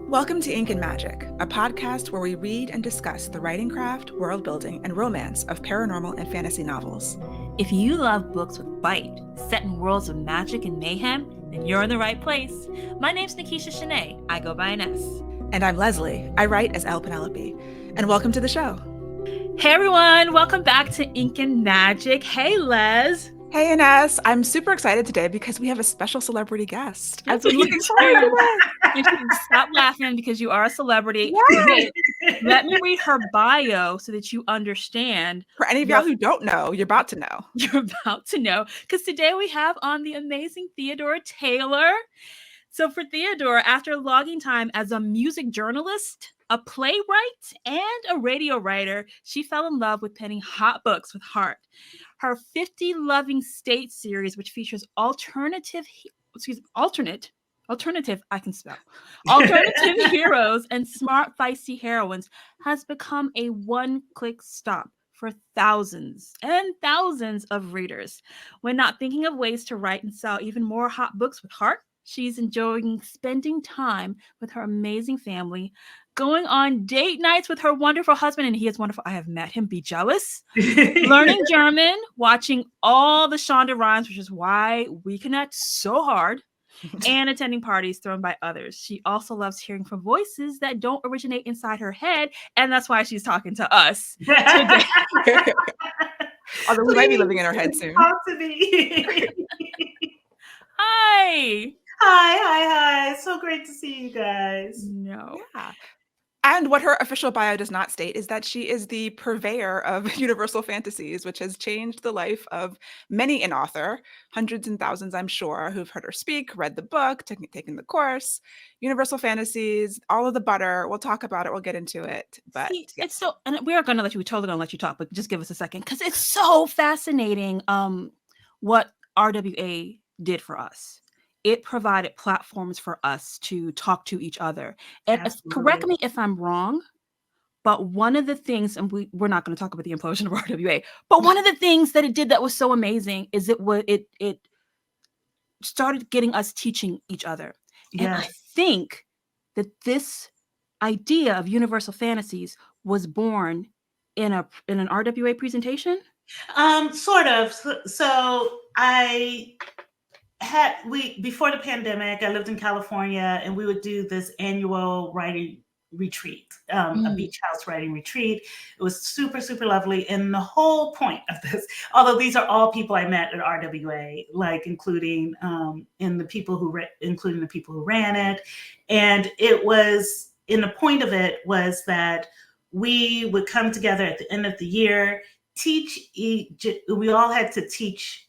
Welcome to Ink and Magic, a podcast where we read and discuss the writing craft, world building, and romance of paranormal and fantasy novels. If you love books with bite, set in worlds of magic and mayhem, then you're in the right place. My name's Nikisha Shanae. I go by Ines. And I'm Leslie. I write as Elle Penelope. And welcome to the show. Hey everyone, welcome back to Ink and Magic. Hey Les. Hey Ines, I'm super excited today because we have a special celebrity guest. I've been looking forward to that. Stop laughing because you are a celebrity. Yes. Let me read her bio so that you understand. For any of y'all who don't know, you're about to know. You're about to know because today we have on the amazing Theodora Taylor. So for Theodora, after logging time as a music journalist, a playwright, and a radio writer, she fell in love with penning hot books with heart. Her 50 Loving State series, which features alternative heroes and smart, feisty heroines, has become a one-click stop for thousands and thousands of readers. When not thinking of ways to write and sell even more hot books with heart, she's enjoying spending time with her amazing family, going on date nights with her wonderful husband, and he is wonderful. I have met him. Be jealous. Learning German, watching all the Shonda Rhimes, which is why we connect so hard, and attending parties thrown by others. She also loves hearing from voices that don't originate inside her head, and that's why she's talking to us today. Although we might be living in her head soon. Talk to me. Hi. Hi. So great to see you guys. No. Yeah. And what her official bio does not state is that she is the purveyor of Universal Fantasies, which has changed the life of many an author, hundreds and thousands, I'm sure, who've heard her speak, read the book, taken the course. Universal Fantasies, all of the butter. We'll talk about it. We'll get into it. But see, it's so, and we're totally going to let you talk, but just give us a second because it's so fascinating. What RWA did for us. It provided platforms for us to talk to each other. And correct me if I'm wrong, but one of the things, and we're not going to talk about the implosion of RWA, but one of the things that it did that was so amazing is it started getting us teaching each other. Yes. And I think that this idea of Universal Fantasies was born in an RWA presentation. Sort of. So before the pandemic, I lived in California, and we would do this annual writing retreat, a beach house writing retreat. It was super, super lovely. And the whole point of this, although these are all people I met at RWA, like including the people who ran it. And it was, and the point of it was that we would come together at the end of the year, we all had to teach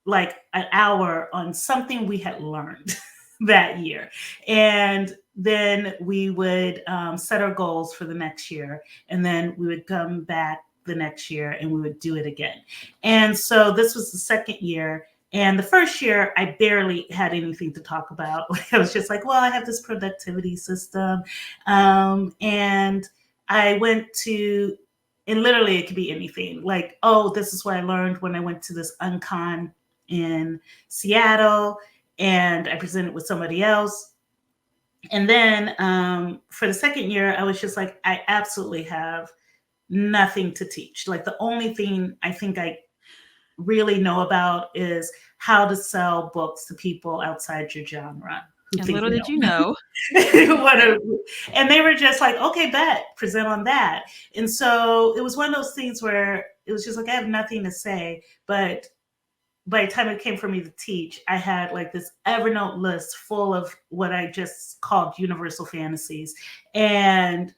like an hour on something we had learned that year. And then we would set our goals for the next year. And then we would come back the next year and we would do it again. And so this was the second year. And the first year, I barely had anything to talk about. I was just like, well, I have this productivity system. And I went to, and literally it could be anything. Like, oh, this is what I learned when I went to this Uncon in Seattle, and I presented with somebody else. And then for the second year, I was just like, I absolutely have nothing to teach. Like the only thing I think I really know about is how to sell books to people outside your genre. And little did you know. And they were just like, okay, bet, present on that. And so it was one of those things where it was just like, I have nothing to say, but by the time it came for me to teach, I had like this Evernote list full of what I just called Universal Fantasies. And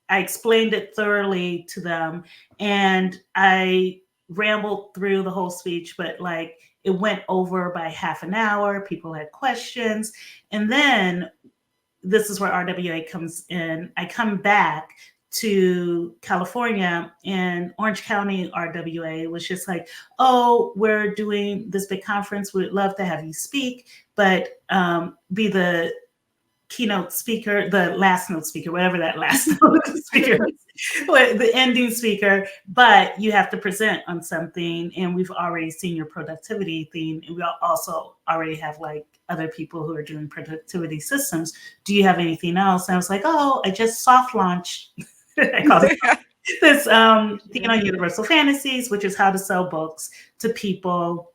I explained it thoroughly to them. And I rambled through the whole speech, but like it went over by half an hour. People had questions. And then this is where RWA comes in. I come back to California, and Orange County RWA was just like, oh, we're doing this big conference. We'd love to have you speak, but be the keynote speaker, the last note speaker, whatever that last note speaker is, the ending speaker, but you have to present on something. And we've already seen your productivity theme. And we also already have like other people who are doing productivity systems. Do you have anything else? And I was like, oh, I just soft launched. I call it this thing on Universal Fantasies, which is how to sell books to people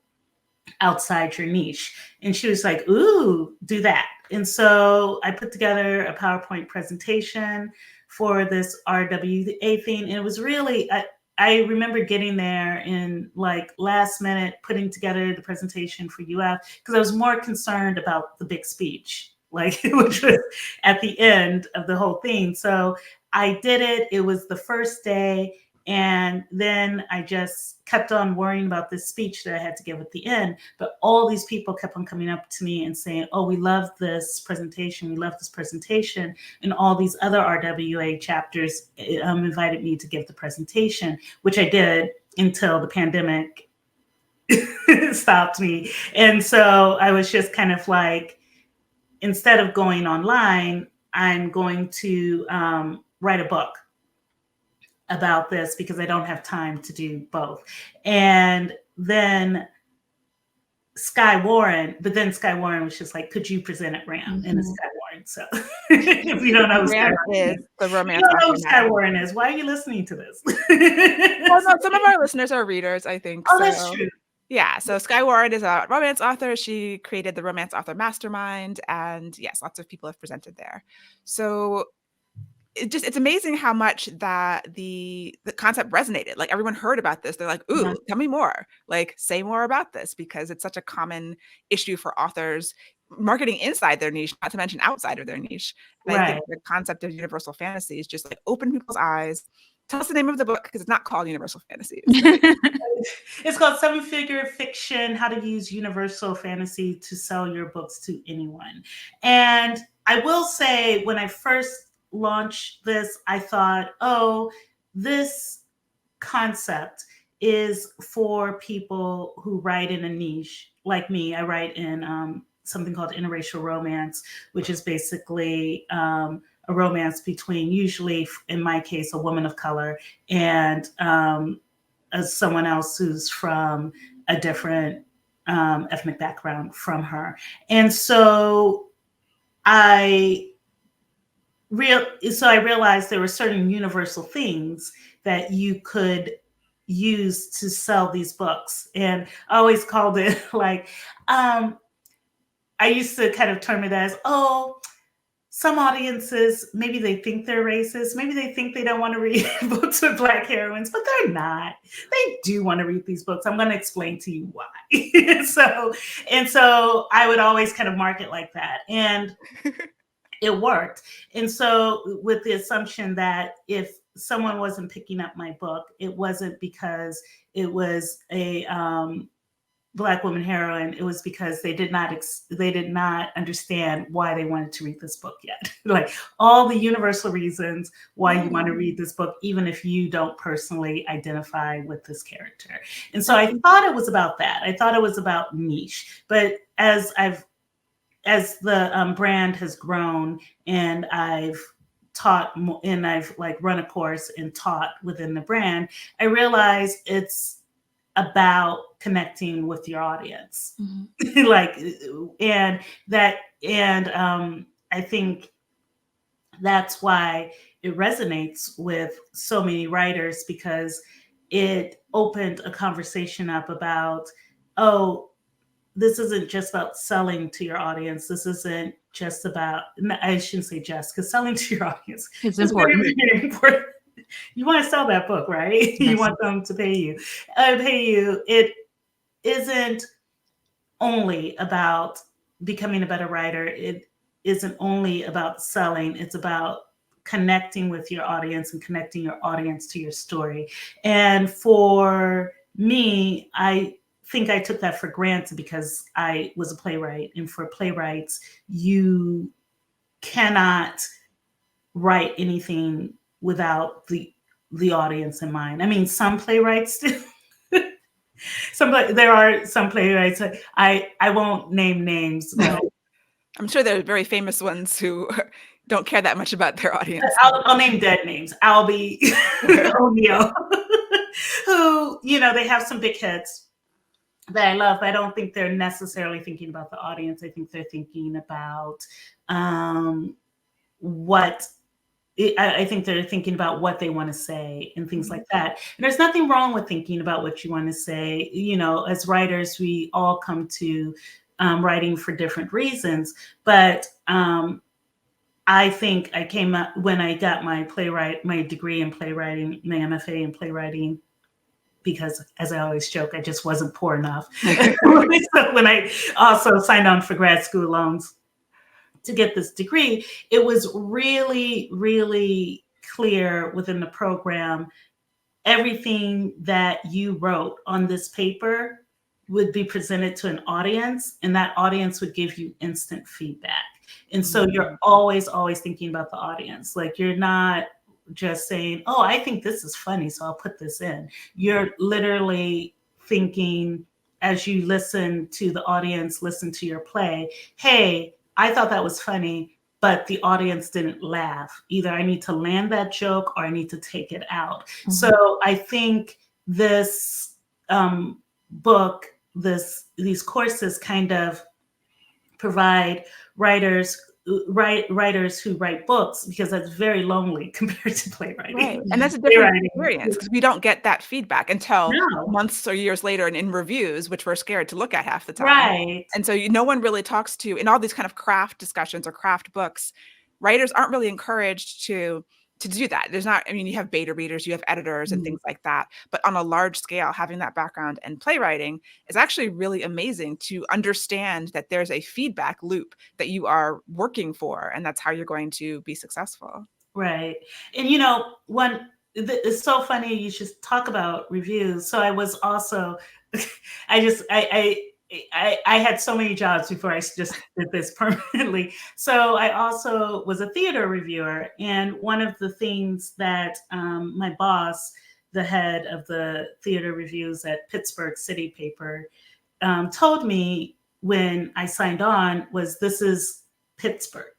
outside your niche. And she was like, ooh, do that. And so I put together a PowerPoint presentation for this RWA thing. And it was really, I remember getting there in like last minute, putting together the presentation for UF, because I was more concerned about the big speech, like which was at the end of the whole thing. So I did it. It was the first day. And then I just kept on worrying about this speech that I had to give at the end. But all these people kept on coming up to me and saying, oh, we love this presentation. We love this presentation. And all these other RWA chapters invited me to give the presentation, which I did until the pandemic stopped me. And so I was just kind of like, instead of going online, I'm going to write a book about this because I don't have time to do both. And then Sky Warren was just like, could you present at RAM? And it's Sky Warren. So if you don't know who Sky Warren is, the romance. You don't know who Sky Warren is. Why are you listening to this? Well, no, some of our listeners are readers, I think. Oh, so. That's true. Yeah, so Sky Warren is a romance author. She created the Romance Author Mastermind, and yes, lots of people have presented there. So it's amazing how much that the concept resonated. Like everyone heard about this. They're like, ooh, tell me more. Like say more about this, because it's such a common issue for authors marketing inside their niche, not to mention outside of their niche. And I think the concept of Universal Fantasy is just like open people's eyes. Tell us the name of the book, because it's not called Universal Fantasies. Right? It's called 7-Figure Fiction, How to Use Universal Fantasy to Sell Your Books to Anyone. And I will say, when I first launched this, I thought, oh, this concept is for people who write in a niche. Like me, I write in something called interracial romance, which is basically a romance between, usually in my case, a woman of color and someone else who's from a different ethnic background from her. And so I realized there were certain universal things that you could use to sell these books. And I always called it like, I used to kind of term it as, oh, some audiences, maybe they think they're racist. Maybe they think they don't want to read books with Black heroines, but they're not. They do want to read these books. I'm going to explain to you why. So I would always kind of market like that. And it worked. And so with the assumption that if someone wasn't picking up my book, it wasn't because it was a Black woman heroine, it was because they did not understand why they wanted to read this book yet. Like all the universal reasons why you want to read this book, even if you don't personally identify with this character. And so I thought it was about that. I thought it was about niche. But as the brand has grown and I've taught and I've like run a course and taught within the brand, I realized it's about connecting with your audience. I think that's why it resonates with so many writers, because it opened a conversation up about, oh, this isn't just about selling to your audience. This isn't just about, I shouldn't say just, because selling to your audience is important. Very, very important. You want to sell that book, right? Yes. You want them to pay you. It isn't only about becoming a better writer. It isn't only about selling. It's about connecting with your audience and connecting your audience to your story. And for me, I think I took that for granted because I was a playwright. And for playwrights, you cannot write anything without the audience in mind. I mean, some playwrights do. There are some playwrights. I won't name names, but I'm sure there are very famous ones who don't care that much about their audience. I'll name dead names. Albie, O'Neill, who, they have some big hits that I love, but I don't think they're necessarily thinking about the audience. I think they're thinking about what I think they're thinking about what they want to say and things like that. And there's nothing wrong with thinking about what you want to say. As writers, we all come to writing for different reasons. But I think I came up when I got my degree in playwriting, my MFA in playwriting, because as I always joke, I just wasn't poor enough. So when I also signed on for grad school loans to get this degree, it was really, really clear within the program, everything that you wrote on this paper would be presented to an audience, and that audience would give you instant feedback. And so you're always, always thinking about the audience. Like, you're not just saying, oh, I think this is funny, so I'll put this in. You're literally thinking, as you listen to the audience, listen to your play, hey, I thought that was funny, but the audience didn't laugh. Either I need to land that joke or I need to take it out. Mm-hmm. So I think this book, these courses kind of provide writers who write books, because that's very lonely compared to playwriting. Right. And that's a different experience, because we don't get that feedback until months or years later and in reviews, which we're scared to look at half the time. Right. And so no one really talks to, in all these kind of craft discussions or craft books, writers aren't really encouraged to do that. There's not, you have beta readers, you have editors and things like that. But on a large scale, having that background in playwriting is actually really amazing to understand that there's a feedback loop that you are working for, and that's how you're going to be successful. Right. And it's so funny you should talk about reviews. So I was also, I had so many jobs before I just did this permanently. So I also was a theater reviewer. And one of the things that my boss, the head of the theater reviews at Pittsburgh City Paper, told me when I signed on was, this is Pittsburgh.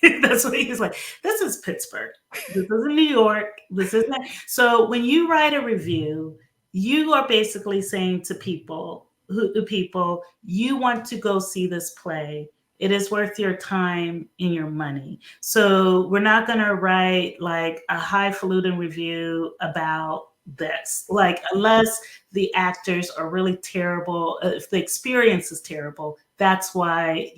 That's what he was like. This is Pittsburgh. This isn't New York. This isn't. So when you write a review, you are basically saying to people, you want to go see this play. It is worth your time and your money. So we're not going to write like a highfalutin review about this, like, unless the actors are really terrible, if the experience is terrible, that's why,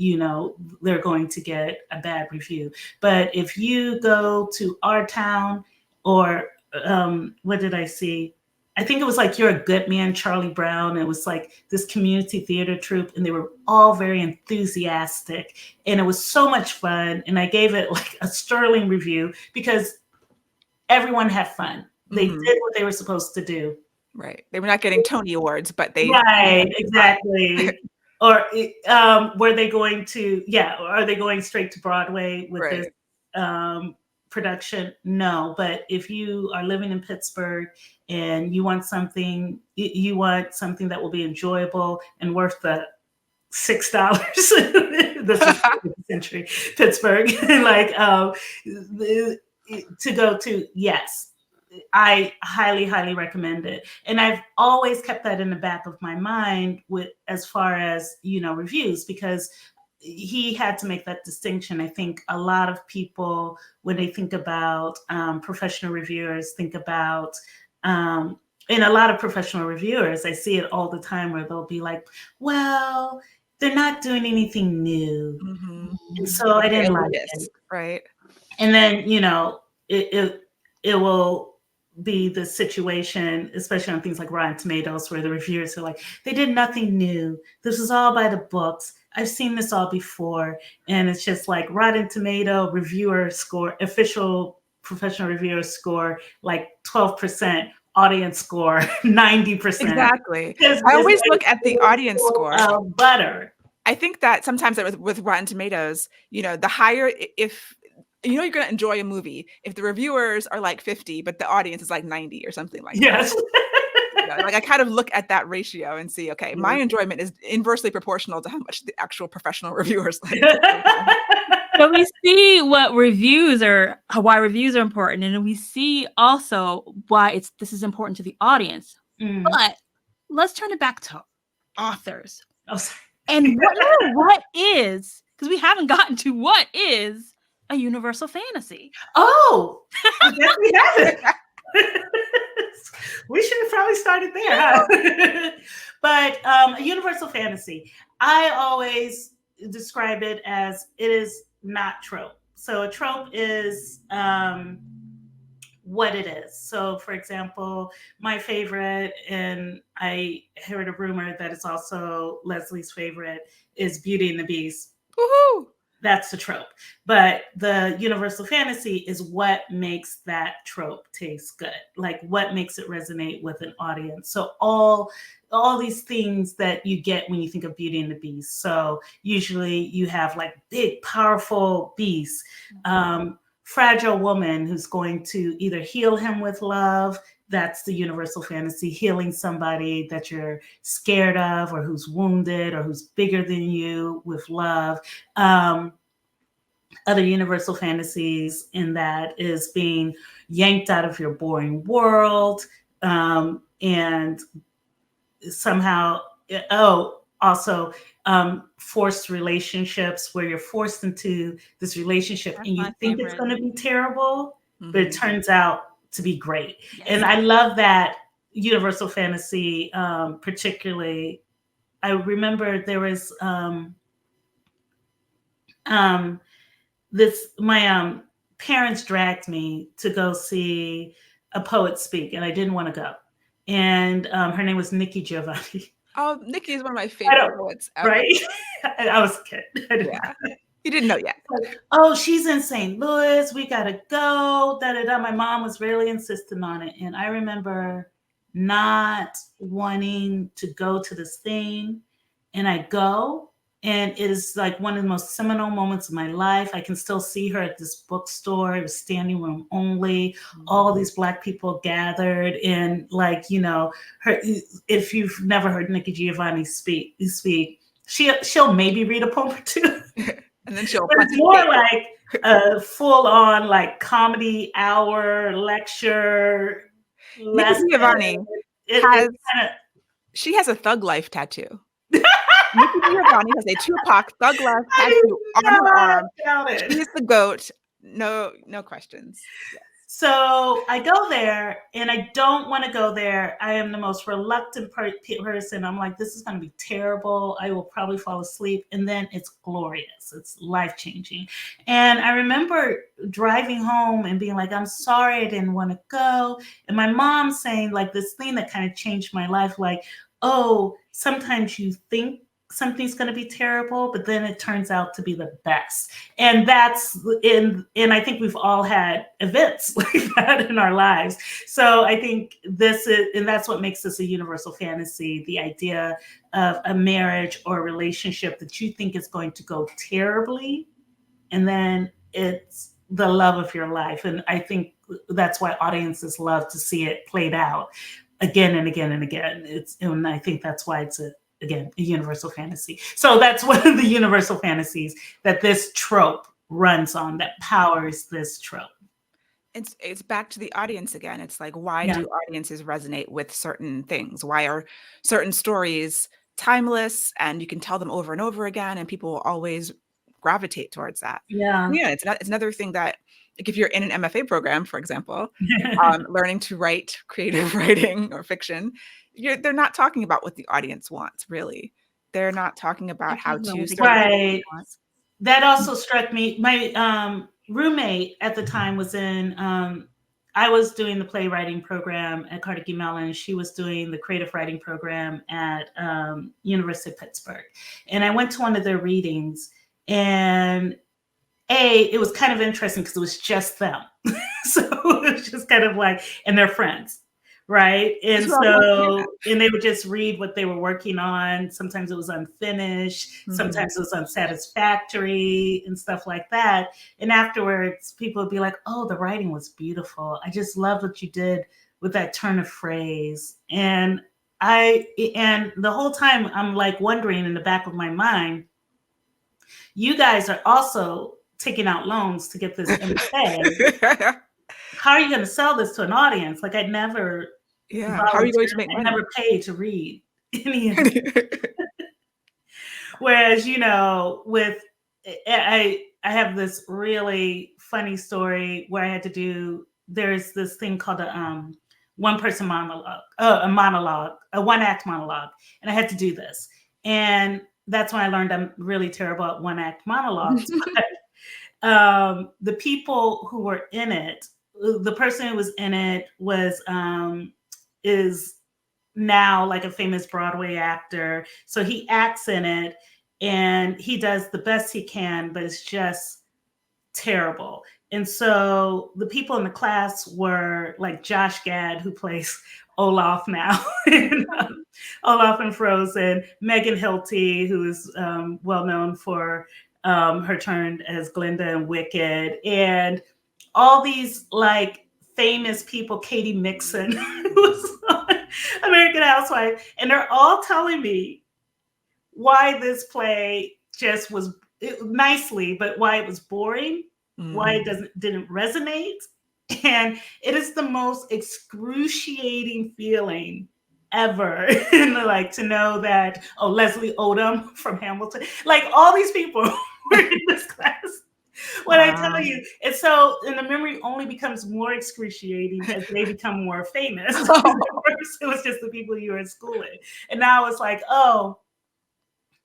they're going to get a bad review. But if you go to our town, or what did I see? I think it was like You're a Good Man, Charlie Brown. It was like this community theater troupe, and they were all very enthusiastic, and it was so much fun. And I gave it like a sterling review because everyone had fun. They did what they were supposed to do. Right. They were not getting Tony Awards, but they. Right, exactly. Or were they going to, are they going straight to Broadway with this production? No, but if you are living in Pittsburgh and you want something that will be enjoyable and worth the $6, this is century Pittsburgh, to go to, yes, I highly, highly recommend it. And I've always kept that in the back of my mind as far as, reviews, because he had to make that distinction. I think a lot of people, when they think about professional reviewers, think about, and a lot of professional reviewers, I see it all the time where they'll be like, well, they're not doing anything new. Mm-hmm. And so I didn't like it. Right. And then, it will be the situation, especially on things like Rotten Tomatoes, where the reviewers are like, they did nothing new. This is all by the books. I've seen this all before. And it's just like Rotten Tomato reviewer score, official professional reviewer score, like 12%, audience score 90%. Exactly. I always look at the audience score. Butter. I think that sometimes with Rotten Tomatoes, the higher, if you're going to enjoy a movie if the reviewers are like 50, but the audience is like 90 or something like that. Like I kind of look at that ratio and see, okay, my enjoyment is inversely proportional to how much the actual professional reviewers like. So we see why reviews are important, and we see also why this is important to the audience. But let's turn it back to authors. Oh, sorry. And what is, because we haven't gotten to what is a universal fantasy. Oh, I guess we haven't. We should have probably started there, huh? But a universal fantasy, I always describe it as it is not trope. So a trope is what it is. So, for example, my favorite, and I heard a rumor that it's also Leslie's favorite, is Beauty and the Beast. Woohoo! That's the trope. But the universal fantasy is what makes that trope taste good. Like what makes it resonate with an audience. So all these things that you get when you think of Beauty and the Beast. So usually you have like big, powerful beasts, fragile woman who's going to either heal him with love. That's the universal fantasy, healing somebody that you're scared of or who's wounded or who's bigger than you with love. Other universal fantasies in that is being yanked out of your boring world, and somehow, also forced relationships where you're forced into this relationship and you think it's going to be terrible, but it turns out to be great. Yes. And I love that universal fantasy, particularly. I remember there was my parents dragged me to go see a poet speak, and I didn't want to go. And her name was Nikki Giovanni. Oh, Nikki is one of my favorite poets ever. Right? I was a kid. Yeah. You didn't know yet. Oh, she's in St. Louis. We got to go. Da-da-da. My mom was really insistent on it. And I remember not wanting to go to this thing. And I go. And it is like one of the most seminal moments of my life. I can still see her at this bookstore. It was standing room only. All these Black people gathered. And like, her. If you've never heard Nikki Giovanni speak, she'll maybe read a poem or two. And then she'll. But it's more like a full-on like comedy hour lecture. Nikki Giovanni she has a Thug Life tattoo. Nikki Giovanni has a Tupac Thug Life tattoo on her arm. She's the GOAT. No questions. Yes. So I go there and I don't want to go there. I am the most reluctant person. I'm like, this is going to be terrible. I will probably fall asleep. And then it's glorious. It's life-changing. And I remember driving home and being like, I'm sorry, I didn't want to go. And my mom saying like this thing that kind of changed my life. Like, oh, sometimes you think something's going to be terrible, but then it turns out to be the best. And and I think we've all had events like that in our lives. So I think that's what makes this a universal fantasy, the idea of a marriage or a relationship that you think is going to go terribly, and then it's the love of your life. And I think that's why audiences love to see it played out again and again and again. And I think that's why it's a universal fantasy. So that's one of the universal fantasies that this trope runs on, that powers this trope. It's back to the audience again. It's like, why do audiences resonate with certain things? Why are certain stories timeless and you can tell them over and over again and people will always gravitate towards that? Yeah. It's another thing that, like if you're in an MFA program, for example, learning to write creative writing or fiction, they're not talking about what the audience wants, really. They're not talking about how to start. Right. That also struck me. My roommate at the time was in, I was doing the playwriting program at Carnegie Mellon, and she was doing the creative writing program at University of Pittsburgh. And I went to one of their readings, and it was kind of interesting because it was just them. So it was just kind of like, and they're friends. Right. And and they would just read what they were working on. Sometimes it was unfinished. Mm-hmm. Sometimes it was unsatisfactory and stuff like that. And afterwards, people would be like, oh, the writing was beautiful. I just love what you did with that turn of phrase. And the whole time I'm like wondering in the back of my mind, you guys are also taking out loans to get this MFA. How are you going to sell this to an audience? Like I never How are you going to make money? I never paid to read any of it. Whereas, you know, with I have this really funny story where I had to do, there's this thing called a one person monologue, a one act monologue. And I had to do this. And that's when I learned I'm really terrible at one act monologues. But the people who were in it, the person who was in it was is now like a famous Broadway actor. So he acts in it and he does the best he can, but it's just terrible. And so the people in the class were like Josh Gad, who plays Olaf now, and, Olaf and Frozen, Megan Hilty, who is well known for her turn as Glinda in Wicked, and all these like famous people, Katie Mixon, who was on American Housewife, and they're all telling me why this play just was nicely, but why it was boring, why it didn't resonate. And it is the most excruciating feeling ever. Like to know that, Leslie Odom from Hamilton, like all these people were in this class. When I tell you, and so, and the memory only becomes more excruciating as they become more famous. First, it was just the people you were in school with, and now it's like, oh,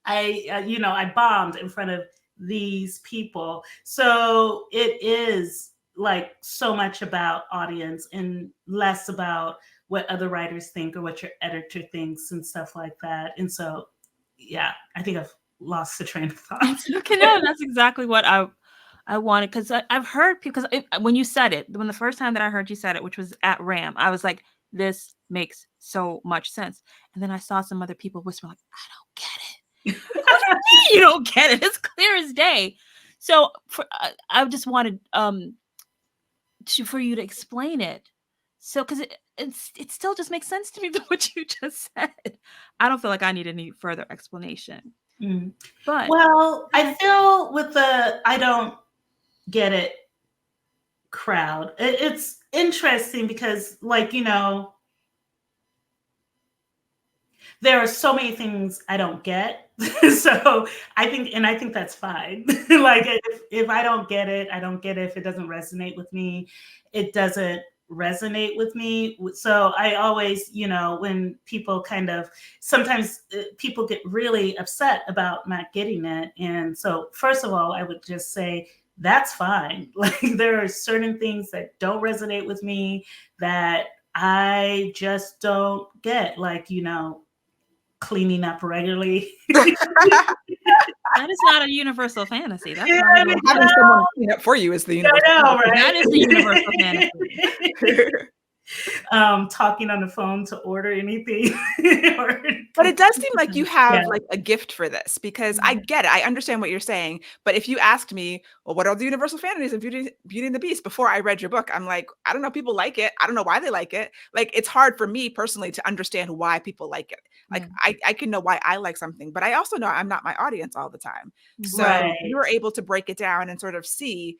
I bombed in front of these people. So it is like so much about audience and less about what other writers think or what your editor thinks and stuff like that. And so, yeah, I think I've lost the train of thought. Okay, no, that's exactly what I wanted, because I've heard people, because when you said it, when the first time that I heard you said it, which was at RAM, I was like, this makes so much sense. And then I saw some other people whisper like, I don't get it. What do you mean you don't get it? It's clear as day. So I just wanted for you to explain it. So because it still just makes sense to me what you just said. I don't feel like I need any further explanation. But well, I feel with the I don't get it crowd, it's interesting because, like, you know, there are so many things I don't get. So I think that's fine. Like if I don't get it, I don't get it. If it doesn't resonate with me, it doesn't resonate with me. So I always, you know, when people sometimes people get really upset about not getting it. And so first of all, I would just say, that's fine. Like there are certain things that don't resonate with me that I just don't get, like, you know, cleaning up regularly. That is not a universal fantasy. That's not having someone clean up for you is the universal. Right? That is the universal fantasy. Talking on the phone to order anything. But it does seem like you have like a gift for this, because I get it. I understand what you're saying. But if you asked me, well, what are the universal fantasies of Beauty and the Beast before I read your book, I'm like, I don't know. People like it. I don't know why they like it. Like, it's hard for me personally to understand why people like it. Like, I can know why I like something, but I also know I'm not my audience all the time. So you're able to break it down and sort of see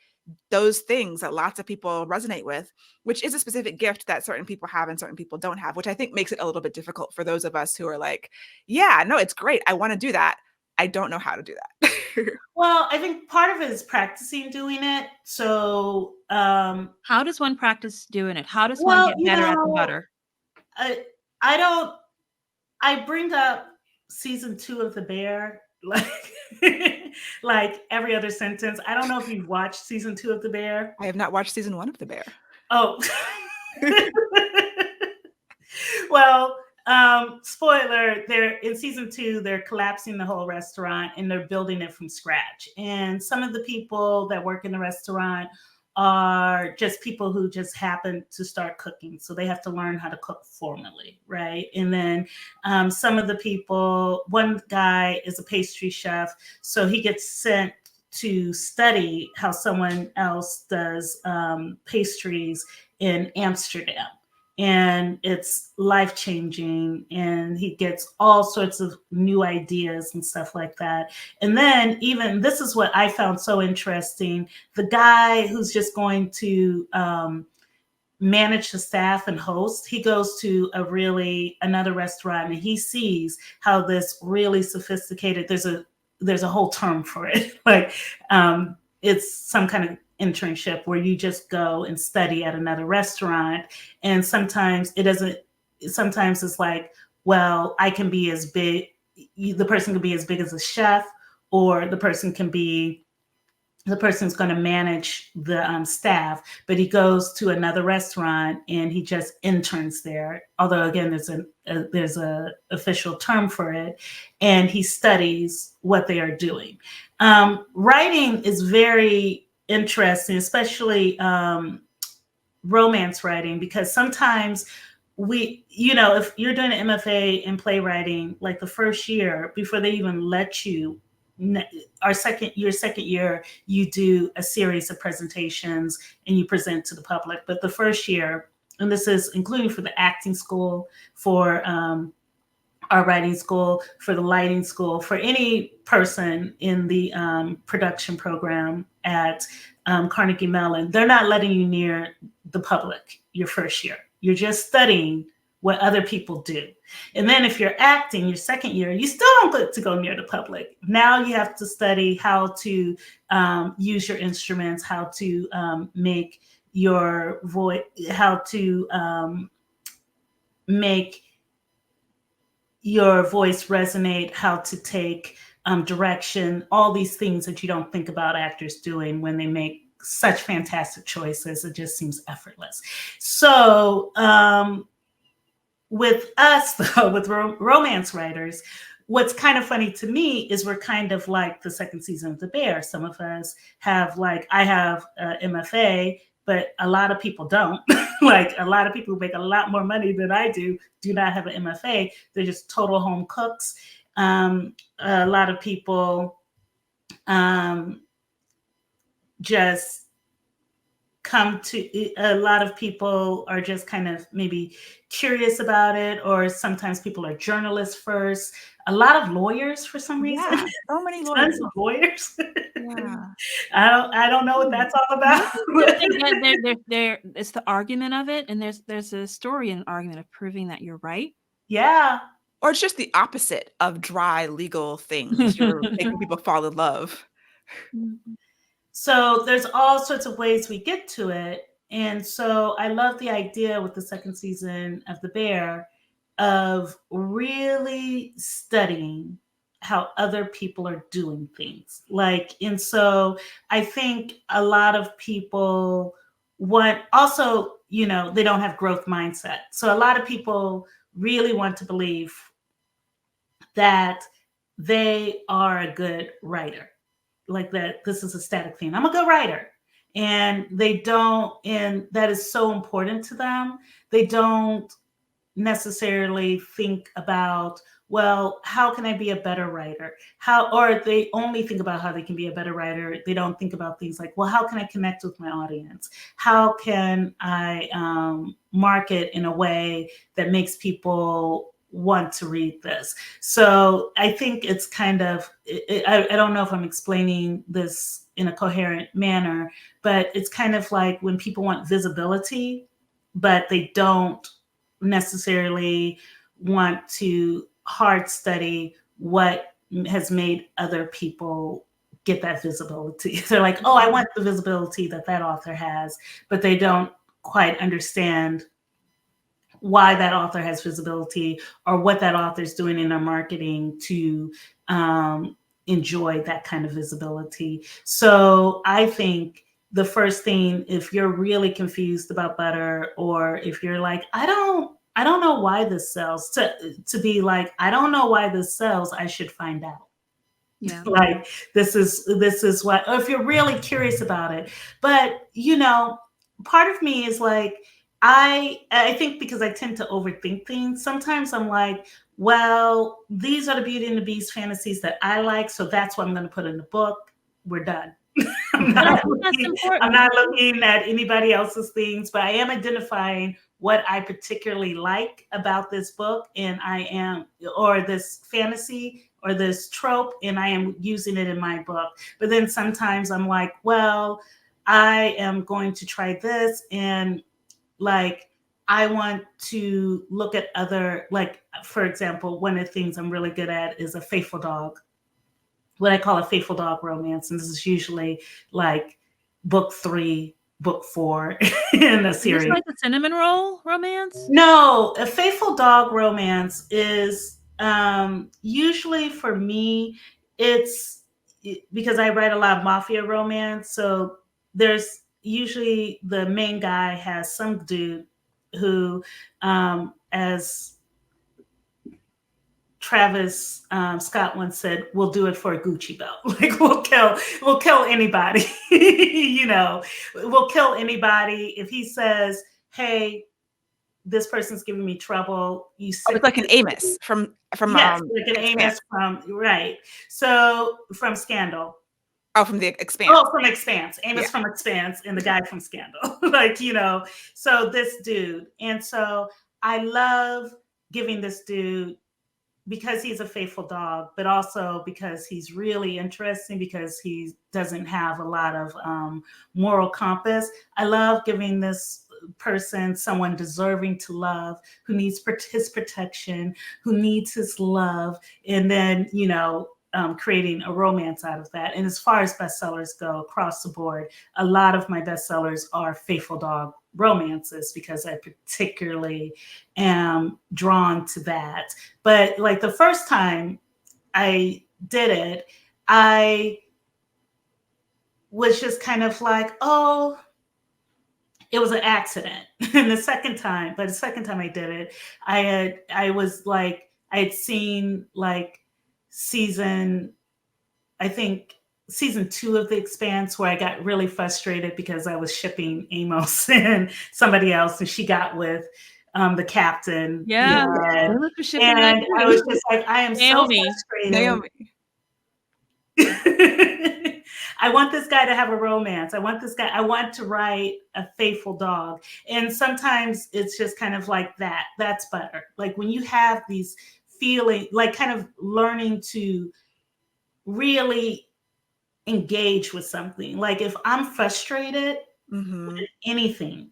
those things that lots of people resonate with, which is a specific gift that certain people have and certain people don't have, which I think makes it a little bit difficult for those of us who are like, yeah, no, it's great. I want to do that. I don't know how to do that. Well, I think part of it is practicing doing it. So how does one practice doing it? How does one get better at the butter? I bring up season 2 of The Bear, like every other sentence. I don't know if you've watched season 2 of The Bear. I have not watched season 1 of The Bear. Oh. Well, spoiler, they're in season 2, they're collapsing the whole restaurant and they're building it from scratch. And some of the people that work in the restaurant are just people who just happen to start cooking. So they have to learn how to cook formally, right? And then some of the people, one guy is a pastry chef, so he gets sent to study how someone else does pastries in Amsterdam. and it's life-changing, and he gets all sorts of new ideas and stuff like that. And then even this is what I found so interesting, the guy who's just going to manage the staff and host, he goes to another restaurant, and he sees how this really sophisticated, there's a whole term for it. Like it's some kind of internship where you just go and study at another restaurant. And sometimes sometimes it's like, well, I can be as big, the person can be as big as a chef, or the person's going to manage the staff, but he goes to another restaurant and he just interns there. Although again, there's a official term for it, and he studies what they are doing. Writing is very interesting, especially romance writing, because sometimes if you're doing an MFA in playwriting, like the first year, before they even let you, your second year, you do a series of presentations and you present to the public. But the first year, and this is including for the acting school, for our writing school, for the lighting school, for any person in the production program at Carnegie Mellon, they're not letting you near the public your first year. You're just studying what other people do. And then if you're acting your second year, you still don't get to go near the public. Now you have to study how to use your instruments, how to make your voice, how to make your voice resonate, how to take direction, all these things that you don't think about actors doing when they make such fantastic choices. It just seems effortless. So with us, though, with romance writers, what's kind of funny to me is we're kind of like the second season of The Bear. Some of us have, like, I have MFA, but a lot of people don't. Like, a lot of people who make a lot more money than I do not have an MFA. They're just total home cooks. A lot of people just a lot of people are just kind of maybe curious about it, or sometimes people are journalists first. A lot of lawyers for some reason. Yeah, so many lawyers. Tons of lawyers. Yeah. I don't know what that's all about. It's the argument of it, and there's a story and argument of proving that you're right. Yeah. Or it's just the opposite of dry legal things. You're making people fall in love. So there's all sorts of ways we get to it. And so I love the idea with the second season of The Bear of really studying how other people are doing things. And so I think a lot of people they don't have growth mindset. So a lot of people really want to believe that they are a good writer. Like that, this is a static thing. I'm a good writer. And they don't, and that is so important to them. They don't necessarily think about, well, how can I be a better writer? Or they only think about how they can be a better writer. They don't think about things like, well, how can I connect with my audience? How can I market in a way that makes people want to read this? So I think it's kind of, I don't know if I'm explaining this in a coherent manner, but it's kind of like when people want visibility, but they don't necessarily want to hard study what has made other people get that visibility. They're like, oh, I want the visibility that author has, but they don't quite understand why that author has visibility or what that author is doing in their marketing to enjoy that kind of visibility. So I think the first thing, if you're really confused about butter, or if you're like, I don't know why this sells, to be like, I don't know why this sells, I should find out. Yeah. Like this is what, or if you're really curious about it. But part of me is like, I think because I tend to overthink things, sometimes I'm like, well, these are the Beauty and the Beast fantasies that I like, so that's what I'm going to put in the book. We're done. I'm not looking at anybody else's things, but I am identifying what I particularly like about this book, and or this fantasy or this trope, and I am using it in my book. But then sometimes I'm like, well, I am going to try this, and like, I want to look at other, like, for example, one of the things I'm really good at is a faithful dog, what I call a faithful dog romance. And this is usually like book 3, book 4 in a Is this series. like a cinnamon roll romance? No, a faithful dog romance is usually, for me, because I write a lot of mafia romance. So there's usually the main guy has some dude who, as Travis Scott once said, "We'll do it for a Gucci belt." Like, we'll kill anybody. We'll kill anybody if he says, "Hey, this person's giving me trouble." It's like an Amos from yes, like an Amos from right. So from Scandal. Oh, from the Expanse. Oh, from Expanse. Amos from Expanse and the guy from Scandal. So this dude. And so I love giving this dude, because he's a faithful dog, but also because he's really interesting, because he doesn't have a lot of moral compass. I love giving this person someone deserving to love, who needs his protection, who needs his love, and then, creating a romance out of that. And as far as bestsellers go across the board, a lot of my bestsellers are faithful dog romances, because I particularly am drawn to that. But like the first time I did it, I was just kind of like, oh, it was an accident. And the second time I did it, I had seen like season 2 of The Expanse, where I got really frustrated because I was shipping Amos and somebody else, and she got with the captain. Yeah. And I was just like, I am Naomi. so frustrated. Naomi. I want this guy to have a romance. I want to write a faithful dog. And sometimes it's just kind of like that. That's better. Like when you have these feelings, like kind of learning to really engage with something. Like if I'm frustrated with anything,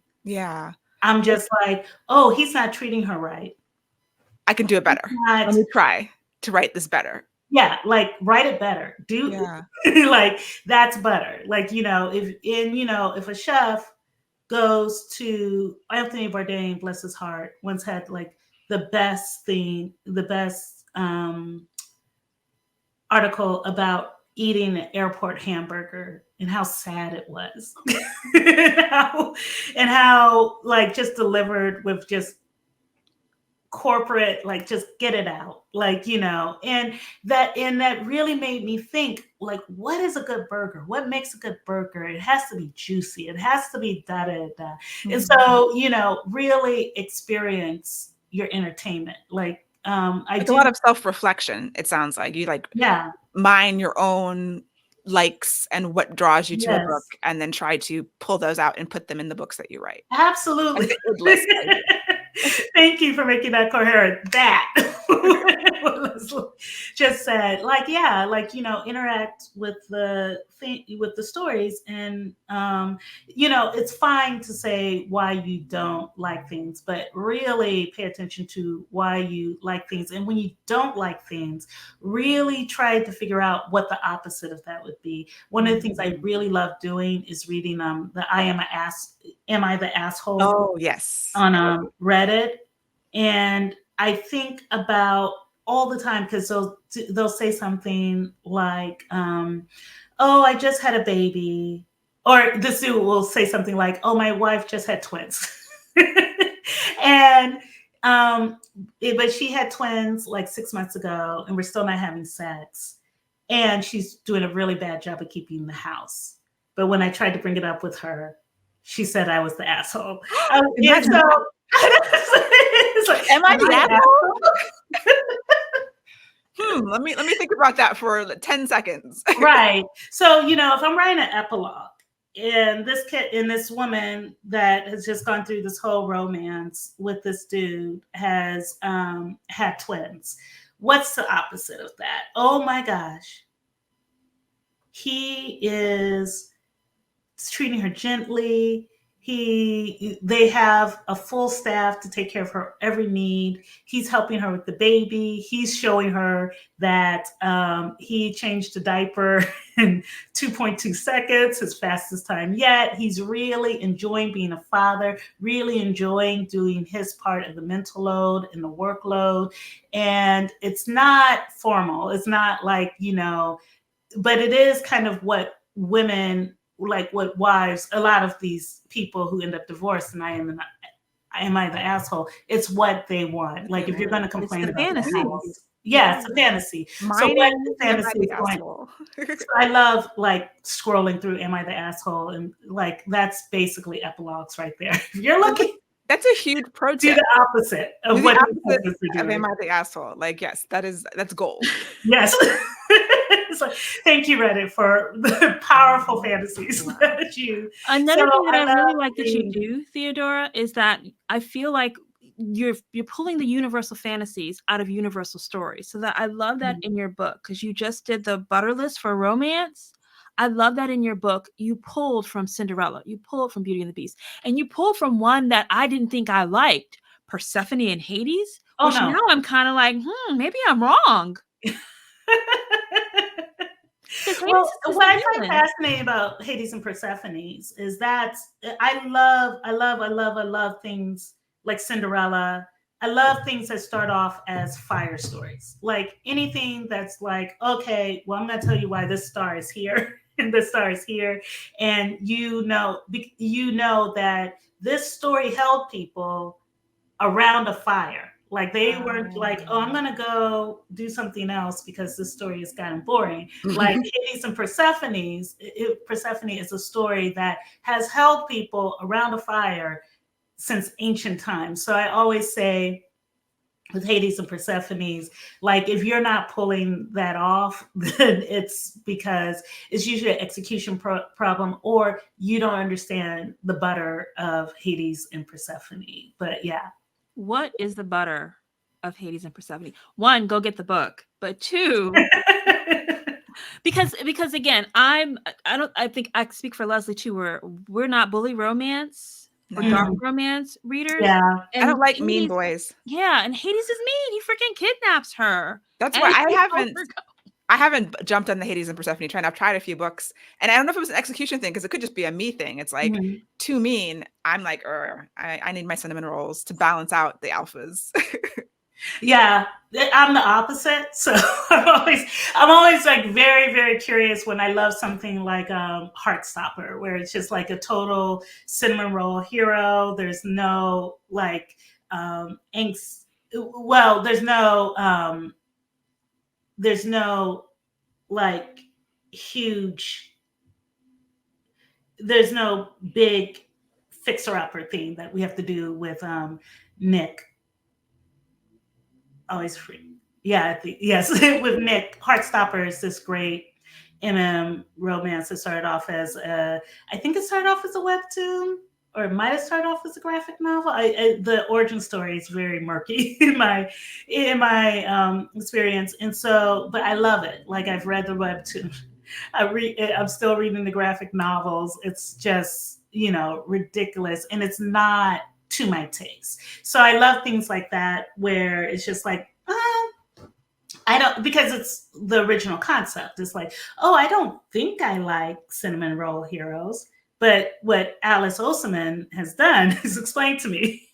I'm just like, oh, he's not treating her right. I can do it better. Let me try to write this better. Yeah, like write it better. Like that's better. Like, if a chef goes to Anthony Bourdain, bless his heart, once had like the best article about eating an airport hamburger and how sad it was. and how like just delivered with just corporate, like just get it out, like, and that really made me think, like, what is a good burger? What makes a good burger? It has to be juicy. It has to be da da da. And so, really experience your entertainment. Like, I do a lot of self-reflection. It sounds like you mine your own likes and what draws you to a book, and then try to pull those out and put them in the books that you write. Absolutely. Thank you for making that coherent. That just said, like, interact with the stories, and it's fine to say why you don't like things, but really pay attention to why you like things. And when you don't like things, really try to figure out what the opposite of that would be. One of the things I really love doing is reading the Am I the Asshole? Oh, yes. On Reddit. And I think about all the time, because they'll say something like, oh, I just had a baby. Or this dude will say something like, oh, my wife just had twins. And but she had twins like 6 months ago, and we're still not having sex. And she's doing a really bad job of keeping the house. But when I tried to bring it up with her, she said I was the asshole. And so it's like, am I the asshole? Let me think about that for 10 seconds. Right. So, if I'm writing an epilogue this woman that has just gone through this whole romance with this dude has had twins. What's the opposite of that? Oh my gosh. He is treating her gently. They have a full staff to take care of her every need. He's helping her with the baby. He's showing her that he changed a diaper in 2.2 seconds, his fastest time yet. He's really enjoying being a father, really enjoying doing his part of the mental load and the workload. And it's not formal. It's not like, but it is kind of what women, like what wives, a lot of these people who end up divorced, and am I the asshole? It's what they want. Like if you're going to complain about fantasy. It's a fantasy. So what the fantasy is going. So I love like scrolling through Am I the Asshole? And like that's basically epilogues right there. If you're looking, that's a huge pro tip. Do the opposite of what of Am I the Asshole? Like, yes, that's gold. Yes. So, thank you, Reddit, for the powerful fantasies that you. Another thing that I really like that you do, Theodora, is that I feel like you're pulling the universal fantasies out of universal stories. So that I love that in your book, because you just did the butter list for romance. I love that in your book, you pulled from Cinderella, you pulled from Beauty and the Beast, and you pulled from one that I didn't think I liked, Persephone and Hades. Oh, which no. Now I'm kind of like, maybe I'm wrong. Well, what I find fascinating about Hades and Persephone is that I love things like Cinderella. I love things that start off as fire stories. Like anything that's like, okay, well, I'm going to tell you why this star is here and this star is here. And you know that this story held people around a fire. Like they weren't like, oh, I'm going to go do something else because this story is kind of boring. Like Hades and Persephone is a story that has held people around a fire since ancient times. So I always say with Hades and Persephone, like if you're not pulling that off, then it's because it's usually an execution problem, or you don't understand the butter of Hades and Persephone. But yeah. What is the butter of Hades and Persephone? One, go get the book. But two, because again, I think I speak for Leslie too. We're not bully romance or dark romance readers. Yeah, and I don't like mean boys. Yeah, and Hades is mean. He freaking kidnaps her. That's why I haven't jumped on the Hades and Persephone train. I've tried a few books, and I don't know if it was an execution thing because it could just be a me thing. It's like too mean. I'm like, I need my cinnamon rolls to balance out the alphas. Yeah, I'm the opposite. So I'm always like very, very curious when I love something like Heartstopper, where it's just like a total cinnamon roll hero. There's no like angst. Well, there's no like huge, there's no big fixer-upper thing that we have to do with Nick. Always free. Yeah, yes, with Nick. Heartstopper is this great romance that started off as I think it started off as a webtoon, or it might have started off as a graphic novel. The origin story is very murky in my experience, and so, but I love it. Like I've read the webtoon, I'm still reading the graphic novels. It's just ridiculous, and it's not to my taste. So I love things like that where it's just like, I don't, because it's the original concept. It's like, oh, I don't think I like cinnamon roll heroes. But what Alice Oseman has done is explain to me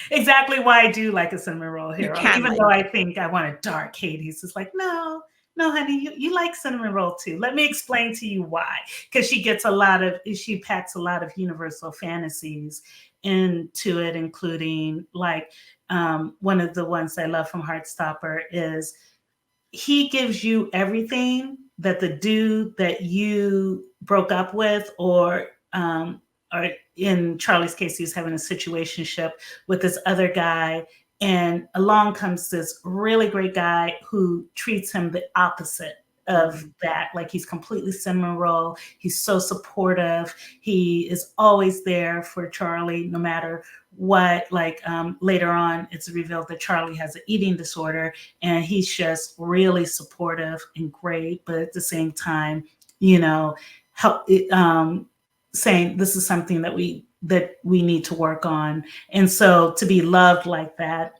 exactly why I do like a cinnamon roll hero. Even though I think I want a dark Hades. It's like, no, honey, you like cinnamon roll too. Let me explain to you why. Because she packs a lot of universal fantasies into it, including like one of the ones I love from Heartstopper is he gives you everything that the dude that you broke up with, or in Charlie's case, he was having a situationship with this other guy, and along comes this really great guy who treats him the opposite of that. Like, he's completely cinnamon. He's so supportive. He is always there for Charlie, no matter what. Like, later on, it's revealed that Charlie has an eating disorder, and he's just really supportive and great. But at the same time, you know, help saying this is something that we need to work on. And so to be loved like that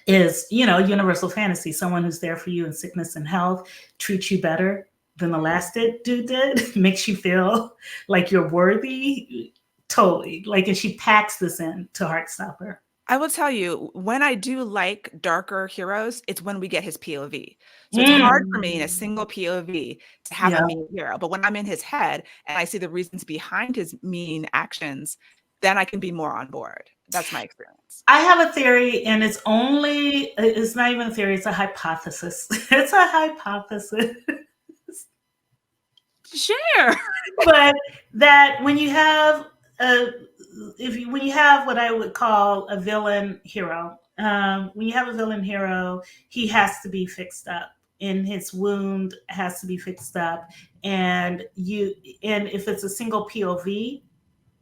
is, you know, universal fantasy. Someone who's there for you in sickness and health, treats you better than the last dude did, makes you feel like you're worthy. Totally. Like, and she packs this in to Heartstopper. I will tell you, when I do like darker heroes, it's when we get his POV. So it's hard for me in a single POV to have a mean hero. But when I'm in his head and I see the reasons behind his mean actions, then I can be more on board. That's my experience. I have a theory, and it's not even a theory, it's a hypothesis. It's a hypothesis. Share. But that when you have when you have what I would call a villain hero, when you have a villain hero, he has to be fixed up, and his wound has to be fixed up. And if it's a single POV,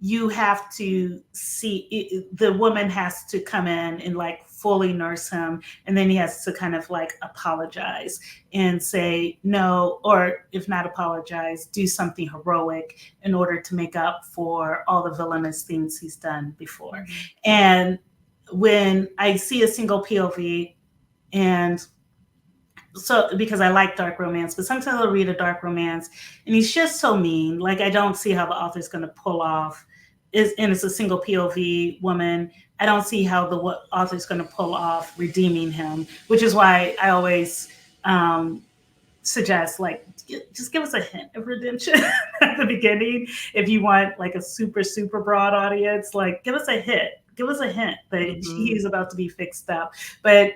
you have to see the woman has to come in and like fully nurse him, and then he has to kind of like apologize and say no, or if not apologize, do something heroic in order to make up for all the villainous things he's done before. And when I see a single POV, and so because I like dark romance, but sometimes I'll read a dark romance and he's just so mean, like I don't see how the author's going to pull off and it's a single POV woman. I don't see how the author's going to pull off redeeming him, which is why I always suggest, like, just give us a hint of redemption at the beginning. If you want like a super, super broad audience, like give us a hint that he's about to be fixed up. But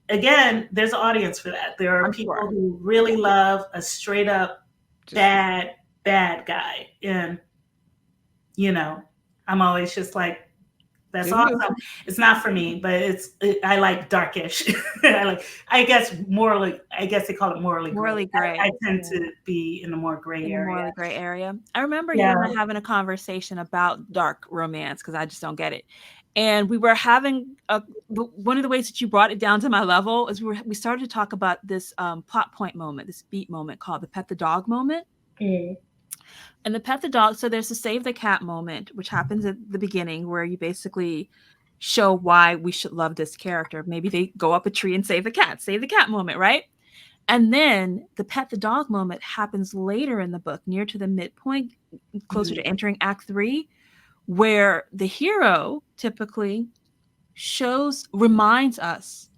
again, there's an audience for that. There are people who really love a straight up bad guy. And, you know, I'm always just like, that's awesome. It's not for me, but I like darkish. I guess they call it morally gray. I tend to be in the more gray area. Morally gray area. I remember you and I having a conversation about dark romance, because I just don't get it. And we were having one of the ways that you brought it down to my level is we started to talk about this plot point moment, this beat moment called the pet the dog moment. And the pet the dog, so there's the save the cat moment, which happens at the beginning, where you basically show why we should love this character. Maybe they go up a tree and save the cat moment, right? And then the pet the dog moment happens later in the book, near to the midpoint, closer to entering Act 3, where the hero typically reminds us